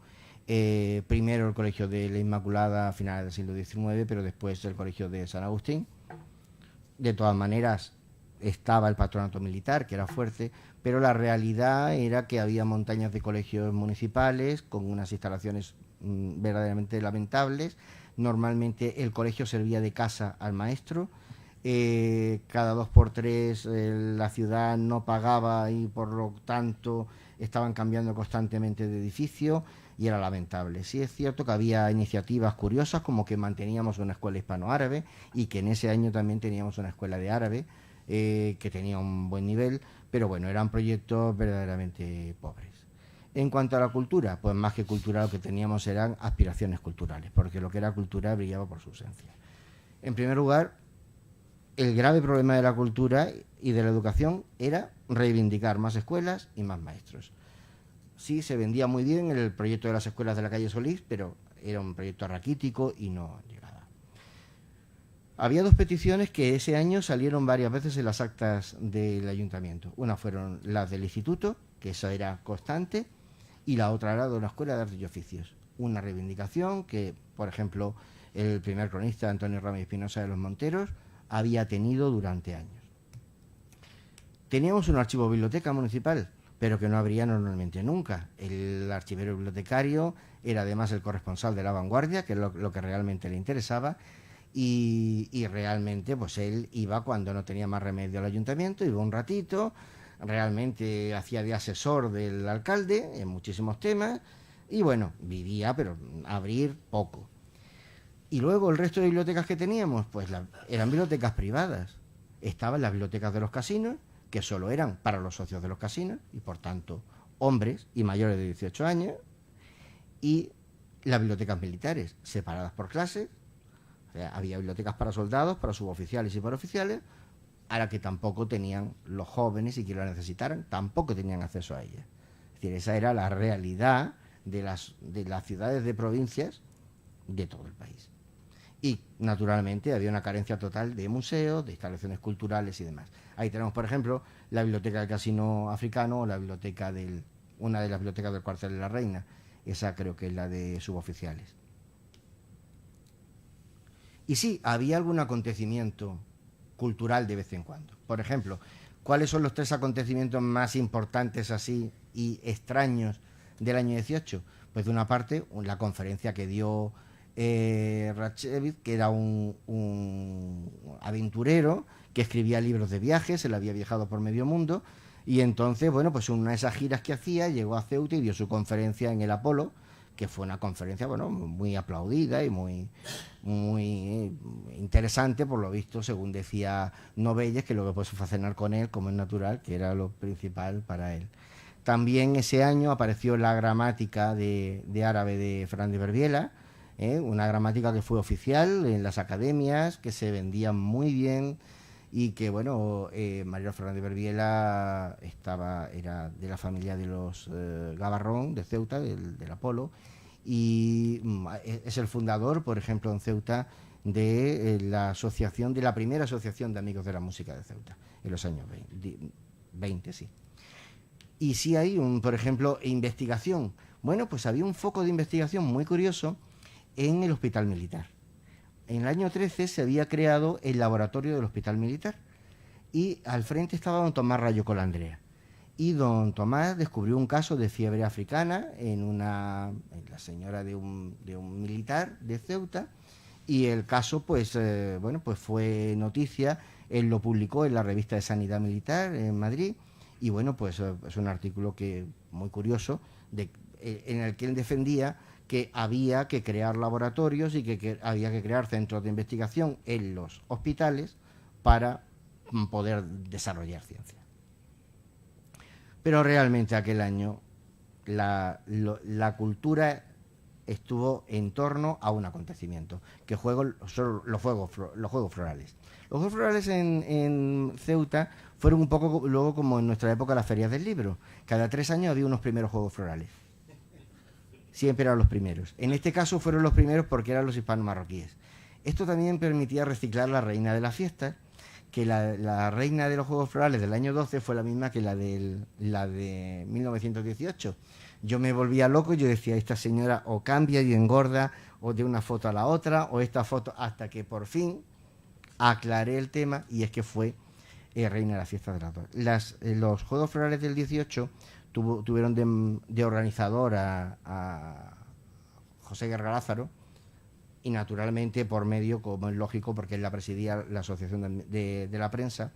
primero el Colegio de la Inmaculada a finales del siglo XIX, pero después el Colegio de San Agustín. De todas maneras, estaba el patronato militar, que era fuerte, pero la realidad era que había montañas de colegios municipales con unas instalaciones verdaderamente lamentables. Normalmente el colegio servía de casa al maestro. Cada 2 por 3 la ciudad no pagaba y por lo tanto estaban cambiando constantemente de edificio y era lamentable. Sí es cierto que había iniciativas curiosas, como que manteníamos una escuela hispano-árabe y que en ese año también teníamos una escuela de árabe que tenía un buen nivel, pero eran proyectos verdaderamente pobres. En cuanto a la cultura, pues más que cultura lo que teníamos eran aspiraciones culturales, porque lo que era cultura brillaba por su ausencia. En primer lugar, el grave problema de la cultura y de la educación era reivindicar más escuelas y más maestros. Sí, se vendía muy bien el proyecto de las escuelas de la calle Solís, pero era un proyecto raquítico y no llegaba. Había 2 peticiones que ese año salieron varias veces en las actas del ayuntamiento. Una fueron las del instituto, que eso era constante, y la otra era de una escuela de artes y oficios. Una reivindicación que, por ejemplo, el primer cronista, Antonio Ramos Espinosa de los Monteros, había tenido durante años. Teníamos un archivo biblioteca municipal, pero que no abría normalmente nunca. El archivero bibliotecario era además el corresponsal de La Vanguardia, que es lo que realmente le interesaba, y realmente pues él iba cuando no tenía más remedio al ayuntamiento, iba un ratito, realmente hacía de asesor del alcalde en muchísimos temas, y vivía, pero abrir poco. Y luego el resto de bibliotecas que teníamos, pues eran bibliotecas privadas. Estaban las bibliotecas de los casinos, que solo eran para los socios de los casinos, y por tanto hombres y mayores de 18 años, y las bibliotecas militares, separadas por clases. O sea, había bibliotecas para soldados, para suboficiales y para oficiales, a la que tampoco tenían los jóvenes, y que lo necesitaran, tampoco tenían acceso a ellas. Es decir, esa era la realidad de las ciudades de provincias de todo el país. Y, naturalmente, había una carencia total de museos, de instalaciones culturales y demás. Ahí tenemos, por ejemplo, la biblioteca del Casino Africano o una de las bibliotecas del Cuartel de la Reina. Esa creo que es la de suboficiales. Y sí, había algún acontecimiento cultural de vez en cuando. Por ejemplo, ¿cuáles son los 3 acontecimientos más importantes así y extraños del año 18? Pues de una parte, la conferencia que dio Ratchevich, que era un aventurero que escribía libros de viajes, él había viajado por medio mundo, y entonces, pues una de esas giras que hacía, llegó a Ceuta y dio su conferencia en el Apolo, que fue una conferencia muy aplaudida y muy interesante, por lo visto, según decía Novelles, que luego fue a cenar con él, como es natural, que era lo principal para él. También ese año apareció la gramática de árabe de Fernández Berbiela, una gramática que fue oficial en las academias, que se vendía muy bien y que, bueno, Mariano Fernández Berbiela era de la familia de los Gabarrón, de Ceuta, del Apolo, y es el fundador, por ejemplo, en Ceuta, de la primera asociación de amigos de la música de Ceuta, en los años 20, sí. Y sí hay, por ejemplo, investigación. Bueno, pues había un foco de investigación muy curioso en el Hospital Militar. En el año 13 se había creado el laboratorio del Hospital Militar y al frente estaba don Tomás Rayo Colandrea. Y don Tomás descubrió un caso de fiebre africana en la señora de un militar de Ceuta, y el caso, pues fue noticia. Él lo publicó en la revista de Sanidad Militar en Madrid, y bueno, pues es un artículo muy curioso en el que él defendía que había que crear laboratorios y que había que crear centros de investigación en los hospitales para poder desarrollar ciencia. Pero realmente aquel año la cultura estuvo en torno a un acontecimiento, que son los Juegos Florales. Los Juegos Florales en Ceuta fueron un poco luego como en nuestra época las ferias del libro. Cada 3 años había unos primeros Juegos Florales. Siempre eran los primeros. En este caso fueron los primeros porque eran los hispano-marroquíes. Esto también permitía reciclar la reina de las fiestas, que la reina de los Juegos Florales del año 12 fue la misma que la de 1918. Yo me volvía loco y yo decía, esta señora o cambia y engorda, o de una foto a la otra, o esta foto, hasta que por fin aclaré el tema, y es que fue reina de las fiestas de las dos. Los Juegos Florales del 18 tuvieron de organizador a José Guerra Lázaro, y naturalmente por medio, como es lógico, porque él la presidía, la Asociación de la Prensa,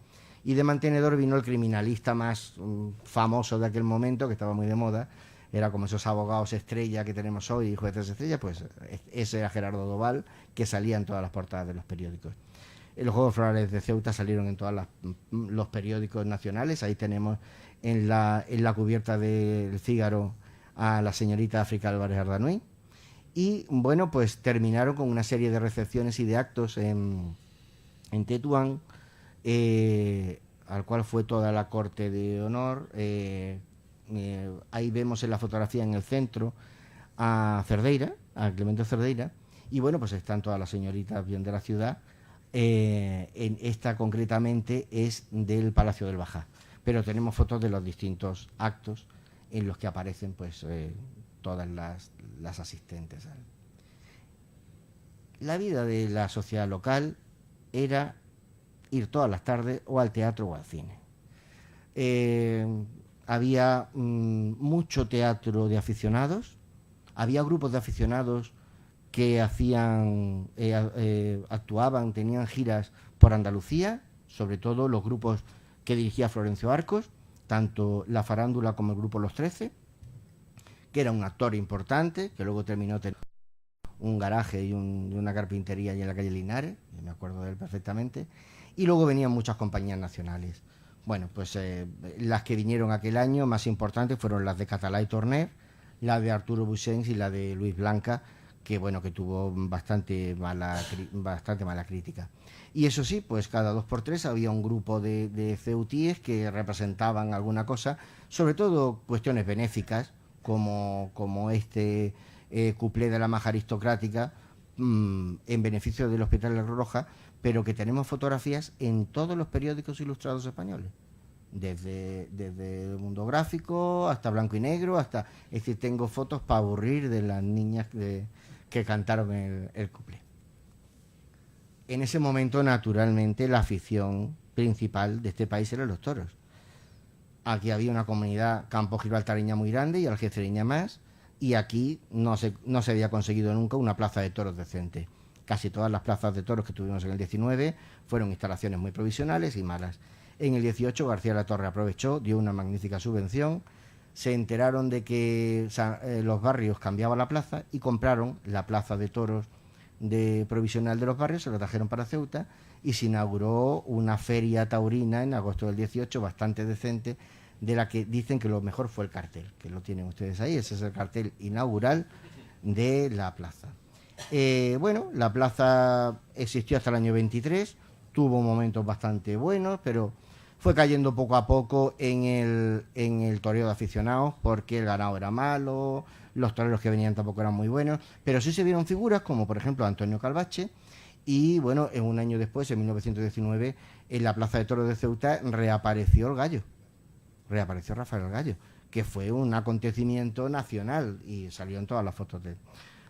y de mantenedor vino el criminalista más famoso de aquel momento, que estaba muy de moda. Era como esos abogados estrella que tenemos hoy, jueces estrella, pues ese era Gerardo Doval, que salía en todas las portadas de los periódicos. Los Juegos Florales de Ceuta salieron en todos los periódicos nacionales. Ahí tenemos en la cubierta del Fígaro a la señorita África Álvarez Ardanuy. Y bueno, pues terminaron con una serie de recepciones y de actos en Tetuán, al cual fue toda la corte de honor. Ahí vemos en la fotografía en el centro a Cerdeira, a Clemente Cerdeira, y bueno, pues están todas las señoritas bien de la ciudad. En esta concretamente es del Palacio del Bajá, pero tenemos fotos de los distintos actos en los que aparecen pues todas las asistentes. La vida de la sociedad local era ir todas las tardes o al teatro o al cine. Había mucho teatro de aficionados, había grupos de aficionados que actuaban, tenían giras por Andalucía, sobre todo los grupos que dirigía Florencio Arcos, tanto la farándula como el grupo Los 13, que era un actor importante, que luego terminó teniendo un garaje y una carpintería allí en la calle Linares, me acuerdo de él perfectamente, y luego venían muchas compañías nacionales. Bueno, pues las que vinieron aquel año más importantes fueron las de Catalá y Torner, la de Arturo Buixens y la de Luis Blanca, que bueno, que tuvo bastante mala crítica. Y eso sí, pues cada 2x3 había un grupo de ceutíes que representaban alguna cosa, sobre todo cuestiones benéficas, como este cuplé de la maja aristocrática en beneficio del Hospital de la Cruz Roja, pero que tenemos fotografías en todos los periódicos ilustrados españoles, desde el Mundo Gráfico hasta Blanco y Negro, es decir, tengo fotos para aburrir de las niñas que cantaron el cuplé. En ese momento, naturalmente, la afición principal de este país eran los toros. Aquí había una comunidad campo-gibraltareña muy grande y algecireña más, y aquí no se había conseguido nunca una plaza de toros decente. Casi todas las plazas de toros que tuvimos en el 19 fueron instalaciones muy provisionales y malas. En el 18 García de la Torre aprovechó, dio una magnífica subvención, se enteraron de que los barrios cambiaban la plaza y compraron la plaza de toros provisional de los barrios, se lo trajeron para Ceuta y se inauguró una feria taurina en agosto del 18 bastante decente, de la que dicen que lo mejor fue el cartel, que lo tienen ustedes ahí, ese es el cartel inaugural de la plaza. Bueno, la plaza existió hasta el año 23, tuvo momentos bastante buenos, pero fue cayendo poco a poco en el toreo de aficionados, porque el ganado era malo, los toreros que venían tampoco eran muy buenos, pero sí se vieron figuras como por ejemplo Antonio Calvache, y bueno, en un año después, en 1919, en la Plaza de Toros de Ceuta reapareció el gallo, reapareció Rafael el Gallo, que fue un acontecimiento nacional y salió en todas las fotos de él.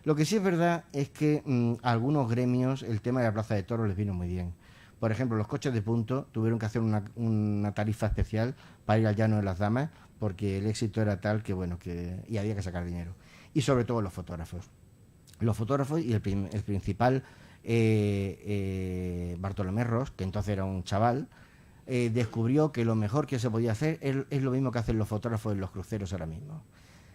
Lo que sí es verdad es que algunos gremios el tema de la Plaza de Toros les vino muy bien. Por ejemplo, los coches de punto tuvieron que hacer una tarifa especial para ir al Llano de las Damas, porque el éxito era tal que, bueno, y había que sacar dinero. Y sobre todo los fotógrafos. Los fotógrafos y el principal, Bartolomé Ros, que entonces era un chaval, descubrió que lo mejor que se podía hacer es lo mismo que hacen los fotógrafos en los cruceros ahora mismo.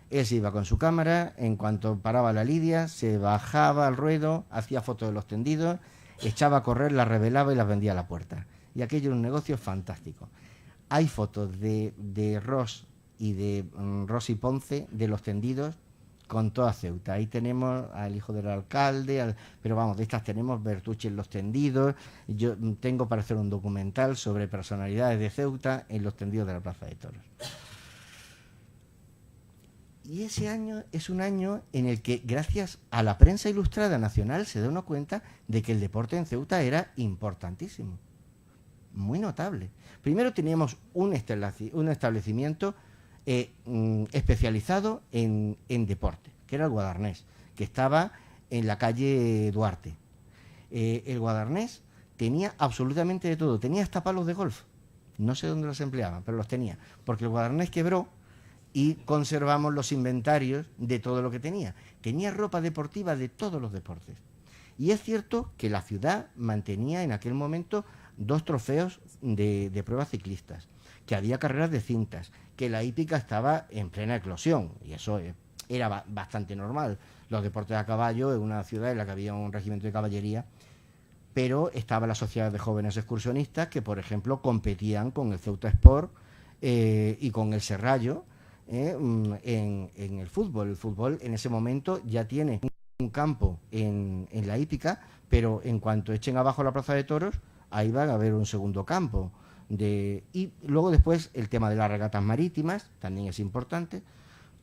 Él se iba con su cámara, en cuanto paraba la lidia, se bajaba al ruedo, hacía fotos de los tendidos, echaba a correr, las revelaba y las vendía a la puerta. Y aquello era un negocio fantástico. Hay fotos de Ros y de Rosy Ponce de los tendidos con toda Ceuta. Ahí tenemos al hijo del alcalde, pero vamos, de estas tenemos Bertucci en los tendidos. Yo tengo para hacer un documental sobre personalidades de Ceuta en los tendidos de la Plaza de Toros. Y ese año es un año en el que, gracias a la prensa ilustrada nacional, se da uno cuenta de que el deporte en Ceuta era importantísimo, muy notable. Primero teníamos un establecimiento especializado en deporte, que era el Guadarnés, que estaba en la calle Duarte. El Guadarnés tenía absolutamente de todo, tenía hasta palos de golf. No sé dónde los empleaban, pero los tenía, porque el Guadarnés quebró y conservamos los inventarios de todo lo que tenía. Tenía ropa deportiva de todos los deportes. Y es cierto que la ciudad mantenía en aquel momento 2 trofeos de pruebas ciclistas, que había carreras de cintas, que la hípica estaba en plena eclosión, y eso era bastante normal. Los deportes a caballo, en una ciudad en la que había un regimiento de caballería, pero estaba la sociedad de jóvenes excursionistas que, por ejemplo, competían con el Ceuta Sport y con el Serrallo, en el fútbol. El fútbol en ese momento ya tiene un campo en la hípica, pero en cuanto echen abajo la Plaza de Toros, ahí va a haber un segundo campo. Y luego después el tema de las regatas marítimas también es importante,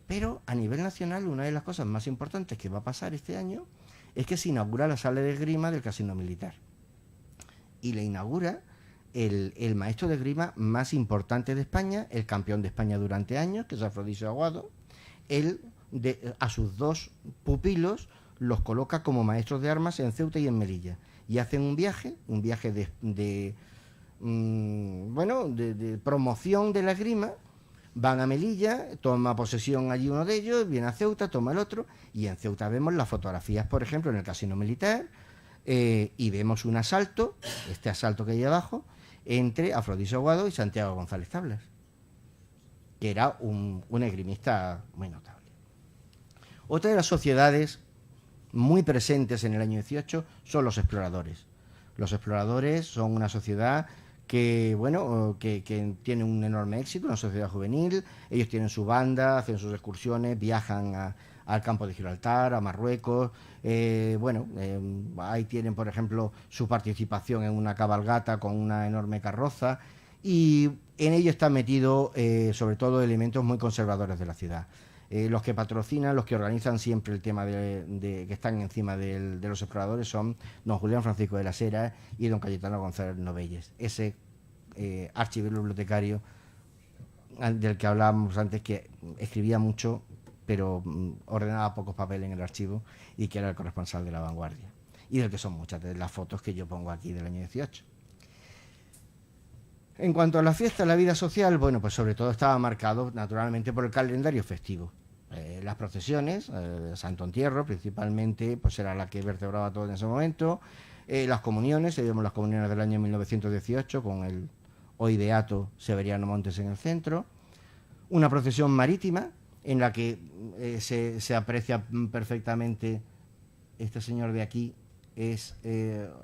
pero a nivel nacional una de las cosas más importantes que va a pasar este año es que se inaugura la sala de esgrima del Casino Militar, y le inaugura el maestro de esgrima más importante de España, el campeón de España durante años, que es Afrodisio Aguado. Él, a sus 2 pupilos, los coloca como maestros de armas en Ceuta y en Melilla, y hacen un viaje de promoción de la esgrima. Van a Melilla, toma posesión allí uno de ellos, viene a Ceuta, toma el otro, y en Ceuta vemos las fotografías, por ejemplo, en el Casino Militar, y vemos un asalto, este asalto que hay abajo, entre Afrodisio Aguado y Santiago González Tablas, que era un esgrimista muy notable. Otra de las sociedades muy presentes en el año 18 son los exploradores. Los exploradores son una sociedad que, bueno, que tiene un enorme éxito, una sociedad juvenil. Ellos tienen su banda, hacen sus excursiones, viajan al campo de Gibraltar, a Marruecos. Ahí tienen, por ejemplo, su participación en una cabalgata con una enorme carroza, y en ello están metidos sobre todo elementos muy conservadores de la ciudad. Los que patrocinan, los que organizan siempre el tema que están encima de los exploradores son don Julián Francisco de las Heras y don Cayetano González Novelles, ese archibibliotecario del que hablábamos antes, que escribía mucho pero ordenaba pocos papeles en el archivo, y que era el corresponsal de La Vanguardia, y del que son muchas de las fotos que yo pongo aquí del año 18. En cuanto a la fiesta, la vida social, bueno, pues sobre todo estaba marcado naturalmente por el calendario festivo. Las procesiones, Santo Entierro principalmente, pues era la que vertebraba todo en ese momento. Las comuniones, vemos las comuniones del año 1918 con el hoy beato Severiano Montes en el centro. Una procesión marítima en la que se aprecia perfectamente, este señor de aquí es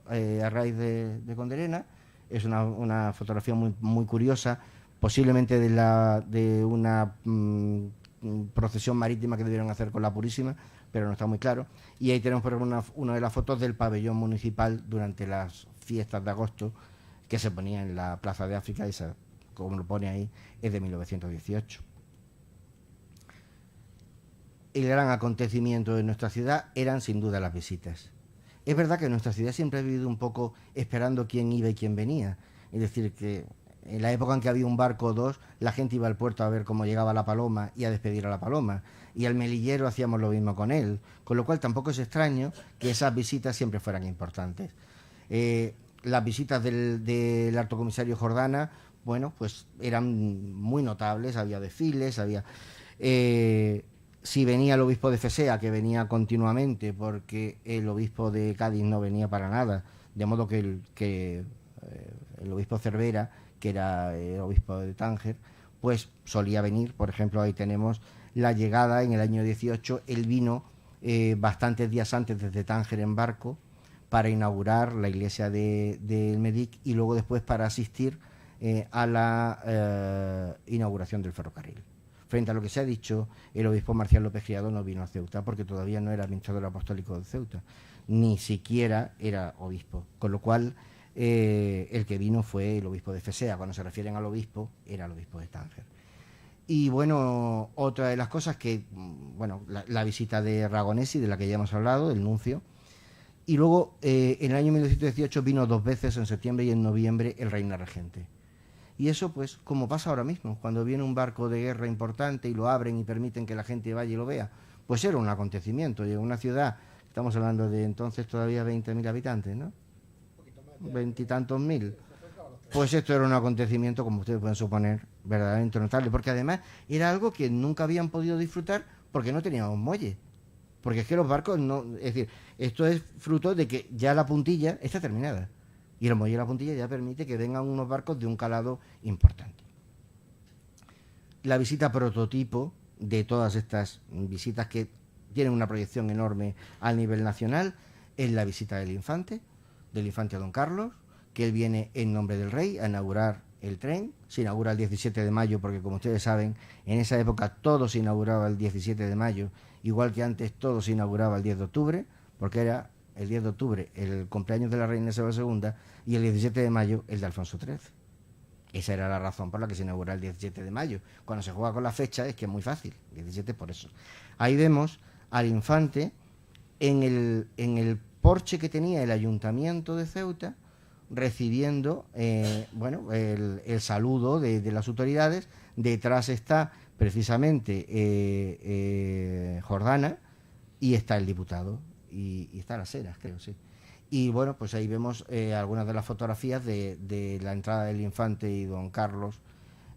Arraiz de Conderena. Es una fotografía muy curiosa, posiblemente de una procesión marítima que debieron hacer con la Purísima, pero no está muy claro. Y ahí tenemos por ejemplo una de las fotos del pabellón municipal durante las fiestas de agosto, que se ponía en la Plaza de África, esa, como lo pone ahí, es de 1918. El gran acontecimiento de nuestra ciudad eran sin duda las visitas. Es verdad que nuestra ciudad siempre ha vivido un poco esperando quién iba y quién venía. Es decir, que en la época en que había un barco o dos, la gente iba al puerto a ver cómo llegaba la paloma y a despedir a la paloma. Y al melillero hacíamos lo mismo con él. Con lo cual tampoco es extraño que esas visitas siempre fueran importantes. Las visitas del Alto Comisario Jordana, bueno, pues eran muy notables. Había desfiles, había... si venía el obispo de Fesea, que venía continuamente, porque el obispo de Cádiz no venía para nada, de modo que el obispo Cervera, que era el obispo de Tánger, pues solía venir. Por ejemplo, ahí tenemos la llegada en el año 18, él vino bastantes días antes desde Tánger en barco para inaugurar la iglesia del Medic y luego después para asistir a la inauguración del ferrocarril. Frente a lo que se ha dicho, el obispo Marcial López Criado no vino a Ceuta porque todavía no era administrador apostólico de Ceuta, ni siquiera era obispo, con lo cual el que vino fue el obispo de Fesea. Cuando se refieren al obispo, era el obispo de Tánger. Y bueno, otra de las cosas que, bueno, la visita de Ragonesi, de la que ya hemos hablado, el nuncio, y luego en el año 1918 vino 2 veces, en septiembre y en noviembre, el Reina Regente. Y eso, pues, como pasa ahora mismo, cuando viene un barco de guerra importante y lo abren y permiten que la gente vaya y lo vea, pues era un acontecimiento. Llegó una ciudad, estamos hablando de entonces todavía 20.000 habitantes, ¿no? 20 y tantos mil. Pues esto era un acontecimiento, como ustedes pueden suponer, verdaderamente notable, porque además era algo que nunca habían podido disfrutar porque no teníamos muelle. Porque es que los barcos no... Es decir, esto es fruto de que ya la puntilla está terminada. Y el muelle de la puntilla ya permite que vengan unos barcos de un calado importante. La visita prototipo de todas estas visitas que tienen una proyección enorme a nivel nacional es la visita del infante a Don Carlos, que él viene en nombre del rey a inaugurar el tren. Se inaugura el 17 de mayo porque, como ustedes saben, en esa época todo se inauguraba el 17 de mayo, igual que antes todo se inauguraba el 10 de octubre, porque era el 10 de octubre el cumpleaños de la reina Isabel II y el 17 de mayo el de Alfonso XIII. Esa era la razón por la que se inaugura el 17 de mayo. Cuando se juega con la fecha es que es muy fácil, 17 por eso. Ahí vemos al infante en el porche que tenía el ayuntamiento de Ceuta, recibiendo el saludo de las autoridades. Detrás está precisamente Jordana y está el diputado y está Las Heras, creo, sí. Y bueno, pues ahí vemos algunas de las fotografías de la entrada del infante y Don Carlos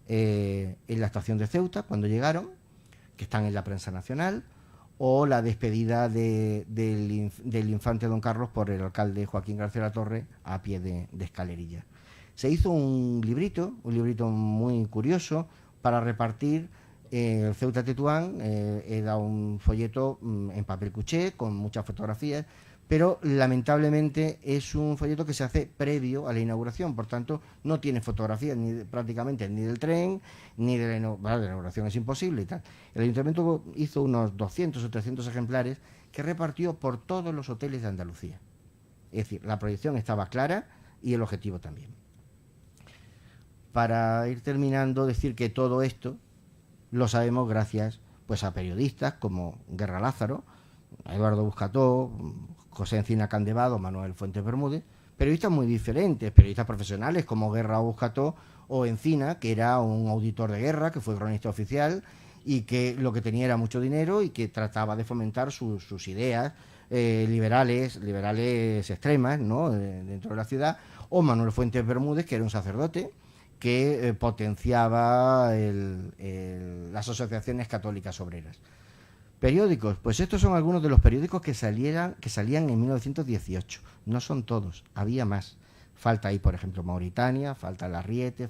en la estación de Ceuta cuando llegaron, que están en la prensa nacional, o la despedida del infante Don Carlos por el alcalde Joaquín García Latorre a pie de escalerilla. Se hizo un librito muy curioso para repartir el Ceuta Tetuán. Era un folleto en papel cuché con muchas fotografías, pero lamentablemente es un folleto que se hace previo a la inauguración, por tanto no tiene fotografías prácticamente ni del tren, ni de la inauguración, es imposible y tal. El ayuntamiento hizo unos 200 o 300 ejemplares que repartió por todos los hoteles de Andalucía. Es decir, la proyección estaba clara y el objetivo también. Para ir terminando, decir que todo esto lo sabemos gracias pues a periodistas como Guerra Lázaro, Eduardo Buscató, José Encina Candevado, Manuel Fuentes Bermúdez, periodistas muy diferentes, periodistas profesionales como Guerra o Buscató, o Encina, que era un auditor de guerra, que fue cronista oficial y que lo que tenía era mucho dinero y que trataba de fomentar sus ideas liberales extremas, ¿no?, dentro de la ciudad, o Manuel Fuentes Bermúdez, que era un sacerdote que potenciaba las asociaciones católicas obreras. Periódicos, pues estos son algunos de los periódicos que salían en 1918. No son todos, había más. Falta ahí, por ejemplo, Mauritania, falta El Arriete,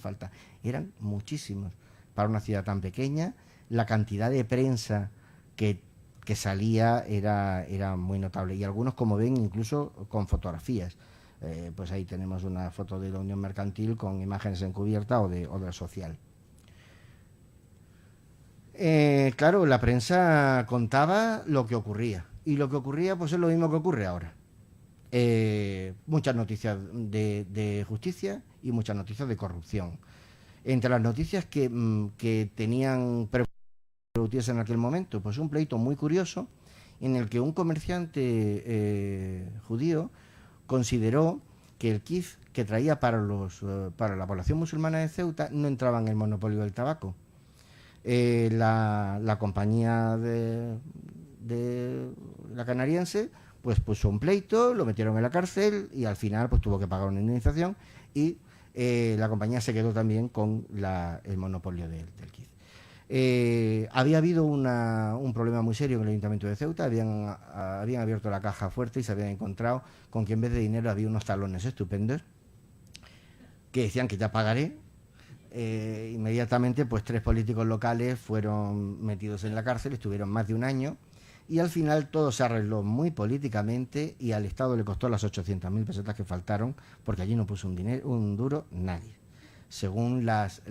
eran muchísimos. Para una ciudad tan pequeña, la cantidad de prensa que salía era muy notable. Y algunos, como ven, incluso con fotografías. Pues ahí tenemos una foto de la Unión Mercantil con imágenes encubiertas o del Social. Claro, la prensa contaba lo que ocurría. Y lo que ocurría pues es lo mismo que ocurre ahora. muchas noticias de justicia y muchas noticias de corrupción. Entre las noticias que tenían en aquel momento, pues un pleito muy curioso en el que un comerciante judío consideró que el kif que traía para la población musulmana de Ceuta no entraba en el monopolio del tabaco. La compañía de la canariense pues puso un pleito, lo metieron en la cárcel y al final pues tuvo que pagar una indemnización y la compañía se quedó también con el monopolio del kif. Había habido un problema muy serio en el Ayuntamiento de Ceuta. Habían abierto la caja fuerte y se habían encontrado con que en vez de dinero había unos talones estupendos que decían que ya pagaré. Inmediatamente pues 3 políticos locales fueron metidos en la cárcel, estuvieron más de un año y al final todo se arregló muy políticamente y al Estado le costó las 800.000 pesetas que faltaron, porque allí no puso un duro nadie, según las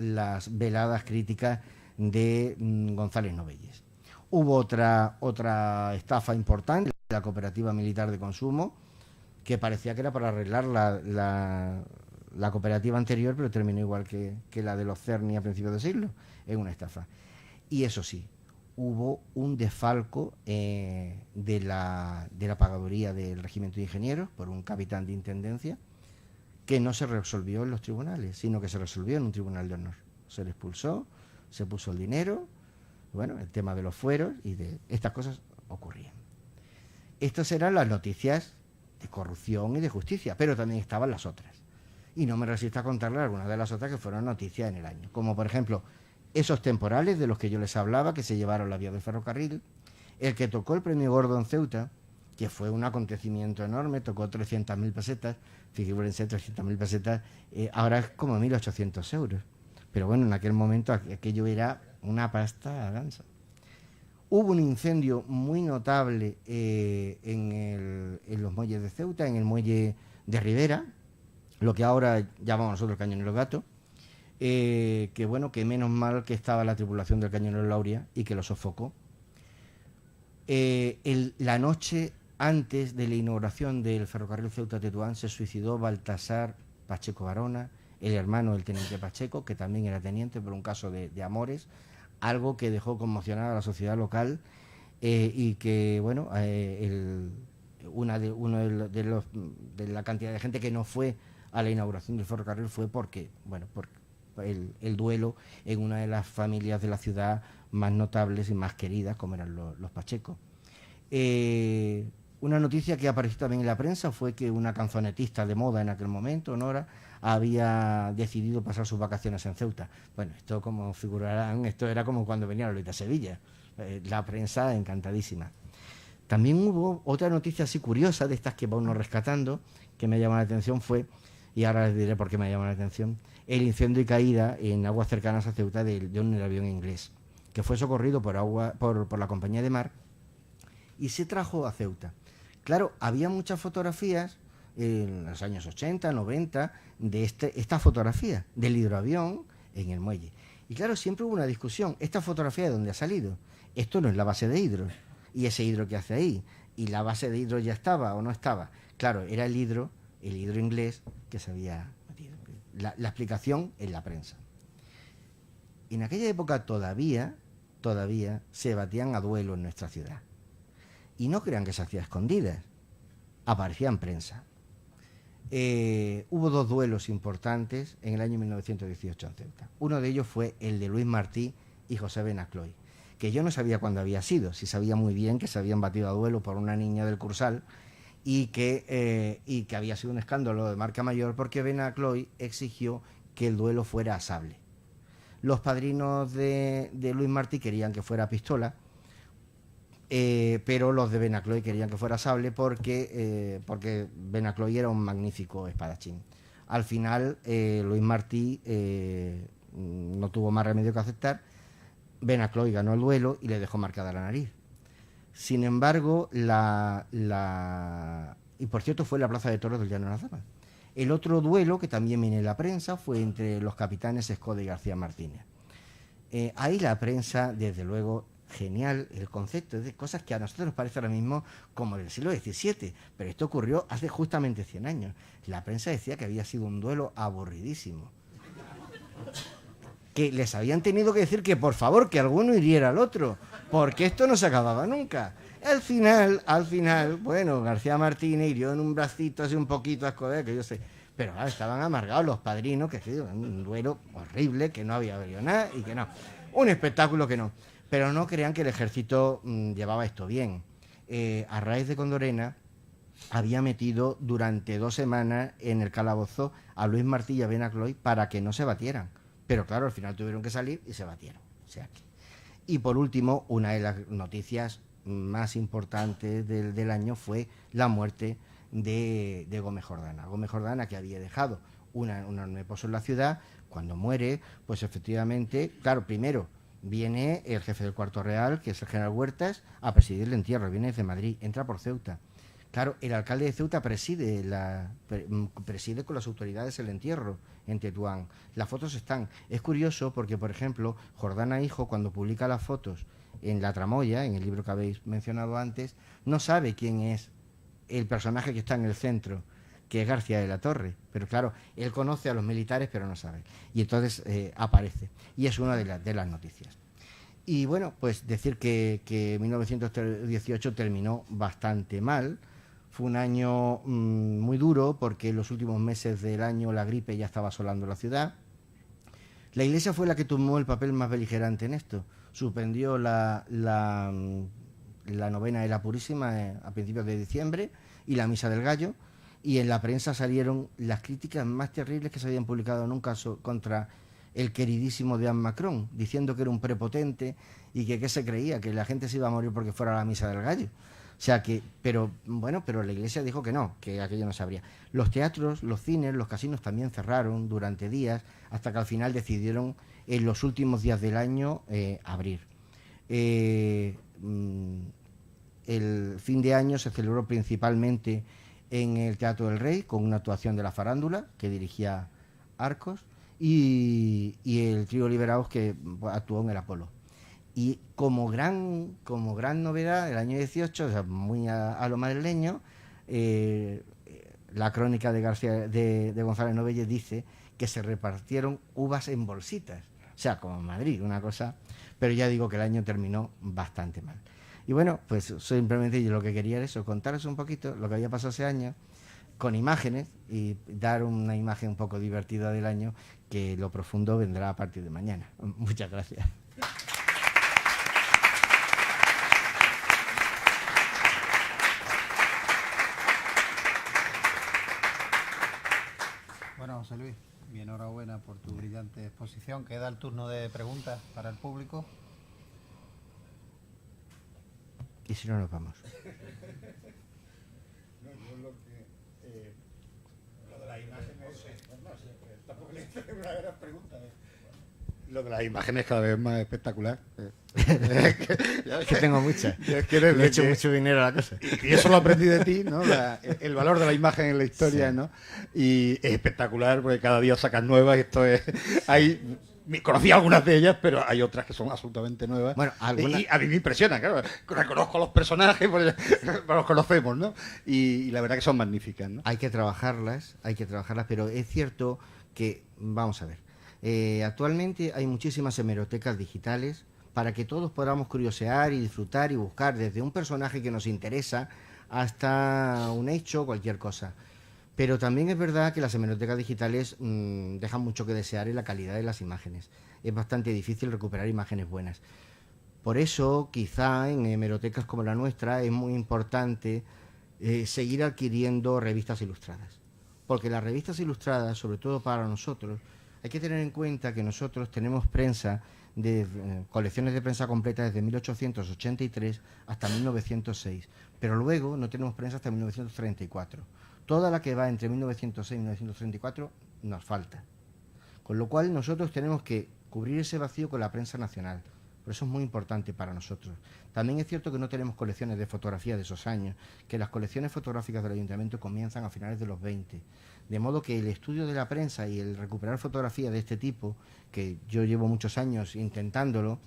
veladas críticas de González Novelles. Hubo otra estafa importante, la cooperativa militar de consumo, que parecía que era para arreglar la cooperativa anterior, pero terminó igual que la de los Cerny a principios de siglo, en una estafa. Y eso sí, hubo un desfalco de la pagaduría del regimiento de ingenieros por un capitán de intendencia que no se resolvió en los tribunales, sino que se resolvió en un tribunal de honor. Se le expulsó, se puso el dinero, bueno, el tema de los fueros y de estas cosas ocurrían. Estas eran las noticias de corrupción y de justicia, pero también estaban las otras. Y no me resisto a contarles algunas de las otras que fueron noticias en el año, como por ejemplo esos temporales de los que yo les hablaba, que se llevaron la vía del ferrocarril, el que tocó el premio Gordo en Ceuta, que fue un acontecimiento enorme, tocó 300.000 pesetas, figúrense, 300.000 pesetas, ahora es como 1.800 euros. Pero bueno, en aquel momento aquello era una pasta gansa. Hubo un incendio muy notable en los muelles de Ceuta, en el muelle de Ribera, lo que ahora llamamos nosotros Cañonero Gato, que bueno, que menos mal que estaba la tripulación del Cañonero Lauria y que lo sofocó. La noche antes de la inauguración del ferrocarril Ceuta-Tetuán se suicidó Baltasar Pacheco Barona, el hermano del teniente Pacheco, que también era teniente por un caso de amores, algo que dejó conmocionada a la sociedad local y que, bueno, de la cantidad de gente que no fue a la inauguración del ferrocarril fue porque, bueno, por el duelo en una de las familias de la ciudad más notables y más queridas, como eran los Pacheco. Una noticia que apareció también en la prensa fue que una canzonetista de moda en aquel momento, Nora, había decidido pasar sus vacaciones en Ceuta. Bueno, esto, como figurarán, esto era como cuando venía Lolita a Sevilla. La prensa encantadísima. También hubo otra noticia así curiosa, de estas que va uno rescatando, que me llamó la atención, fue, y ahora les diré por qué me llamó la atención, el incendio y caída en aguas cercanas a Ceuta de un avión inglés, que fue socorrido por la compañía de mar y se trajo a Ceuta. Claro, había muchas fotografías en los años 80, 90, de esta fotografía del hidroavión en el muelle. Y claro, siempre hubo una discusión. ¿Esta fotografía de dónde ha salido? Esto no es la base de hidro. ¿Y ese hidro qué hace ahí? ¿Y la base de hidro ya estaba o no estaba? Claro, era el hidro inglés que se había metido. La explicación en la prensa. En aquella época todavía se batían a duelo en nuestra ciudad. Y no crean que se hacía escondidas, aparecía en prensa. Hubo 2 duelos importantes en el año 1918 en Ceuta. Uno de ellos fue el de Luis Martí y José Benacloy, que yo no sabía cuándo había sido, si sabía muy bien que se habían batido a duelo por una niña del Cursal y que había sido un escándalo de marca mayor porque Benacloy exigió que el duelo fuera a sable. Los padrinos de Luis Martí querían que fuera a pistola, pero los de Benacloy querían que fuera sable porque Benacloy era un magnífico espadachín. Al final, Luis Martí no tuvo más remedio que aceptar. Benacloy ganó el duelo y le dejó marcada la nariz. Sin embargo, y por cierto fue en la Plaza de Toros del Llano de las Damas. El otro duelo, que también viene en la prensa, fue entre los capitanes Escoda y García Martínez. Ahí la prensa, desde luego, genial el concepto, es de cosas que a nosotros nos parece ahora mismo como del siglo XVII, pero esto ocurrió hace justamente 100 años. La prensa decía que había sido un duelo aburridísimo, que les habían tenido que decir que por favor que alguno hiriera al otro, porque esto no se acababa nunca. Al final, bueno, García Martínez hirió en un bracito así un poquito a Escobar, que yo sé, pero claro, estaban amargados los padrinos, que ha sido un duelo horrible, que no había habido nada y que no, un espectáculo que no. Pero no crean que el ejército llevaba esto bien. Arráez de Condorena había metido durante 2 semanas en el calabozo a Luis Martí y a Benacloy para que no se batieran. Pero claro, al final tuvieron que salir y se batieron. O sea que... Y por último, una de las noticias más importantes del año fue la muerte de Gómez Jordana. Gómez Jordana, que había dejado un enorme pozo en la ciudad, cuando muere, pues efectivamente, claro, primero viene el jefe del Cuarto Real, que es el general Huertas, a presidir el entierro, viene desde Madrid, entra por Ceuta. Claro, el alcalde de Ceuta preside con las autoridades el entierro en Tetuán. Las fotos están. Es curioso porque, por ejemplo, Jordana Hijo, cuando publica las fotos en La Tramoya, en el libro que habéis mencionado antes, no sabe quién es el personaje que está en el centro, que es García de la Torre. Pero claro, él conoce a los militares, pero no sabe. Y entonces aparece. Y es una de las noticias. Y bueno, pues decir que 1918 terminó bastante mal. Fue un año muy duro porque en los últimos meses del año la gripe ya estaba asolando la ciudad. La Iglesia fue la que tomó el papel más beligerante en esto. Suspendió la novena de la Purísima a principios de diciembre y la Misa del Gallo, y en la prensa salieron las críticas más terribles que se habían publicado nunca contra el queridísimo Dean Macron, diciendo que era un prepotente y que qué se creía, que la gente se iba a morir porque fuera a la Misa del Gallo. O sea que, pero la Iglesia dijo que no, que aquello no se abría. Los teatros, los cines, los casinos también cerraron durante días, hasta que al final decidieron en los últimos días del año abrir. El fin de año se celebró principalmente en el Teatro del Rey, con una actuación de La Farándula, que dirigía Arcos, y el trío Liberaos, que actuó en el Apolo. Y como gran novedad, el año 18, o sea, muy a lo madrileño, la crónica de González Novelle dice que se repartieron uvas en bolsitas. O sea, como en Madrid, una cosa... Pero ya digo que el año terminó bastante mal. Y bueno, pues simplemente yo lo que quería era eso, contaros un poquito lo que había pasado ese año, con imágenes, y dar una imagen un poco divertida del año, que lo profundo vendrá a partir de mañana. Muchas gracias. Bueno, José Luis, mi enhorabuena por tu brillante exposición. Queda el turno de preguntas para el público. Y si no, nos vamos. No, yo lo que... lo de las imágenes... No sé, tampoco le hice una gran pregunta. Lo de las imágenes cada vez más espectacular. Es que tengo muchas. Es que le he hecho mucho dinero a la cosa. Y eso lo aprendí de ti, ¿no? El valor de la imagen en la historia, sí. ¿No? Y es espectacular porque cada día sacan nuevas. Esto es... Conocí algunas de ellas, pero hay otras que son absolutamente nuevas. Bueno, y a mí me impresiona, claro. Reconozco a los personajes, porque los conocemos, ¿no? Y la verdad que son magníficas, ¿no? Hay que trabajarlas, pero es cierto que, vamos a ver, actualmente hay muchísimas hemerotecas digitales para que todos podamos curiosear y disfrutar y buscar desde un personaje que nos interesa hasta un hecho, cualquier cosa. Pero también es verdad que las hemerotecas digitales dejan mucho que desear en la calidad de las imágenes. Es bastante difícil recuperar imágenes buenas. Por eso, quizá en hemerotecas como la nuestra es muy importante seguir adquiriendo revistas ilustradas. Porque las revistas ilustradas, sobre todo para nosotros, hay que tener en cuenta que nosotros tenemos prensa, colecciones de prensa completa desde 1883 hasta 1906, pero luego no tenemos prensa hasta 1934. Toda la que va entre 1906 y 1934 nos falta. Con lo cual nosotros tenemos que cubrir ese vacío con la prensa nacional. Por eso es muy importante para nosotros. También es cierto que no tenemos colecciones de fotografía de esos años, que las colecciones fotográficas del Ayuntamiento comienzan a finales de los 20. De modo que el estudio de la prensa y el recuperar fotografías de este tipo, que yo llevo muchos años intentándolo,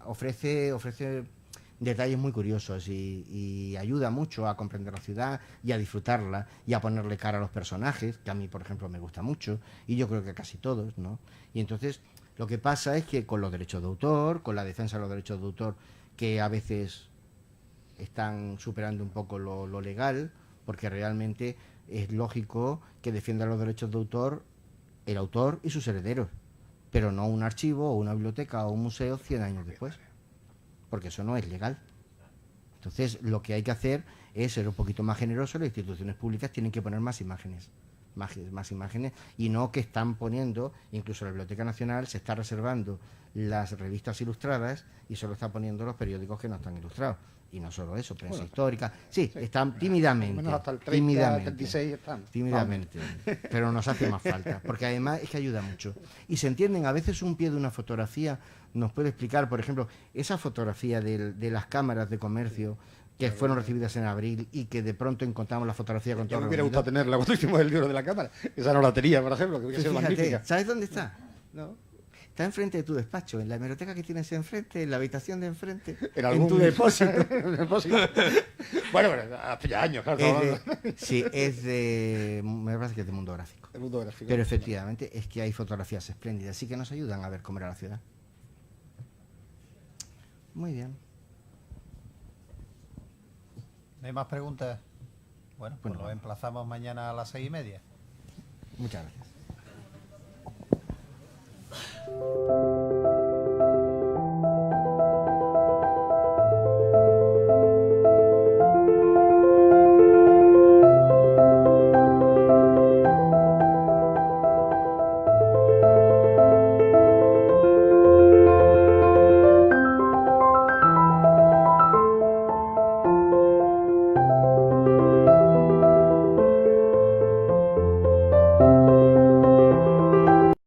ofrece detalles muy curiosos y ayuda mucho a comprender la ciudad y a disfrutarla y a ponerle cara a los personajes, que a mí, por ejemplo, me gusta mucho, y yo creo que a casi todos, ¿no? Y entonces lo que pasa es que con los derechos de autor, con la defensa de los derechos de autor, que a veces están superando un poco lo legal, porque realmente es lógico que defiendan los derechos de autor el autor y sus herederos, pero no un archivo o una biblioteca o un museo 100 años después, porque eso no es legal. Entonces, lo que hay que hacer es ser un poquito más generoso. Las instituciones públicas tienen que poner más imágenes, más imágenes, y no que están poniendo, incluso la Biblioteca Nacional se está reservando las revistas ilustradas y solo está poniendo los periódicos que no están ilustrados. Y no solo eso, prensa histórica. Sí, están tímidamente. Menos hasta el 30, tímidamente, 36 están. tímidamente. Pero nos hace más falta, porque además es que ayuda mucho. Y se entienden, a veces un pie de una fotografía nos puede explicar, por ejemplo, esa fotografía de las cámaras de comercio que fueron recibidas en abril y que de pronto encontramos la fotografía con todo. Me hubiera gustado tenerla cuando hicimos el libro de la cámara. Esa no la tenía, por ejemplo, que hubiera sido Fíjate, magnífica. ¿sabes dónde está? ¿No? Está enfrente de tu despacho, en la hemeroteca que tienes enfrente, en la habitación de enfrente, En tu depósito. Bueno, pero hace ya años, claro. Sí, es de... Me parece que es de Mundo Gráfico. El mundo gráfico. Pero efectivamente es que hay fotografías espléndidas, así que nos ayudan a ver cómo era la ciudad. Muy bien. ¿No hay más preguntas? Bueno, pues Bueno. nos emplazamos mañana a las 6:30. Muchas gracias.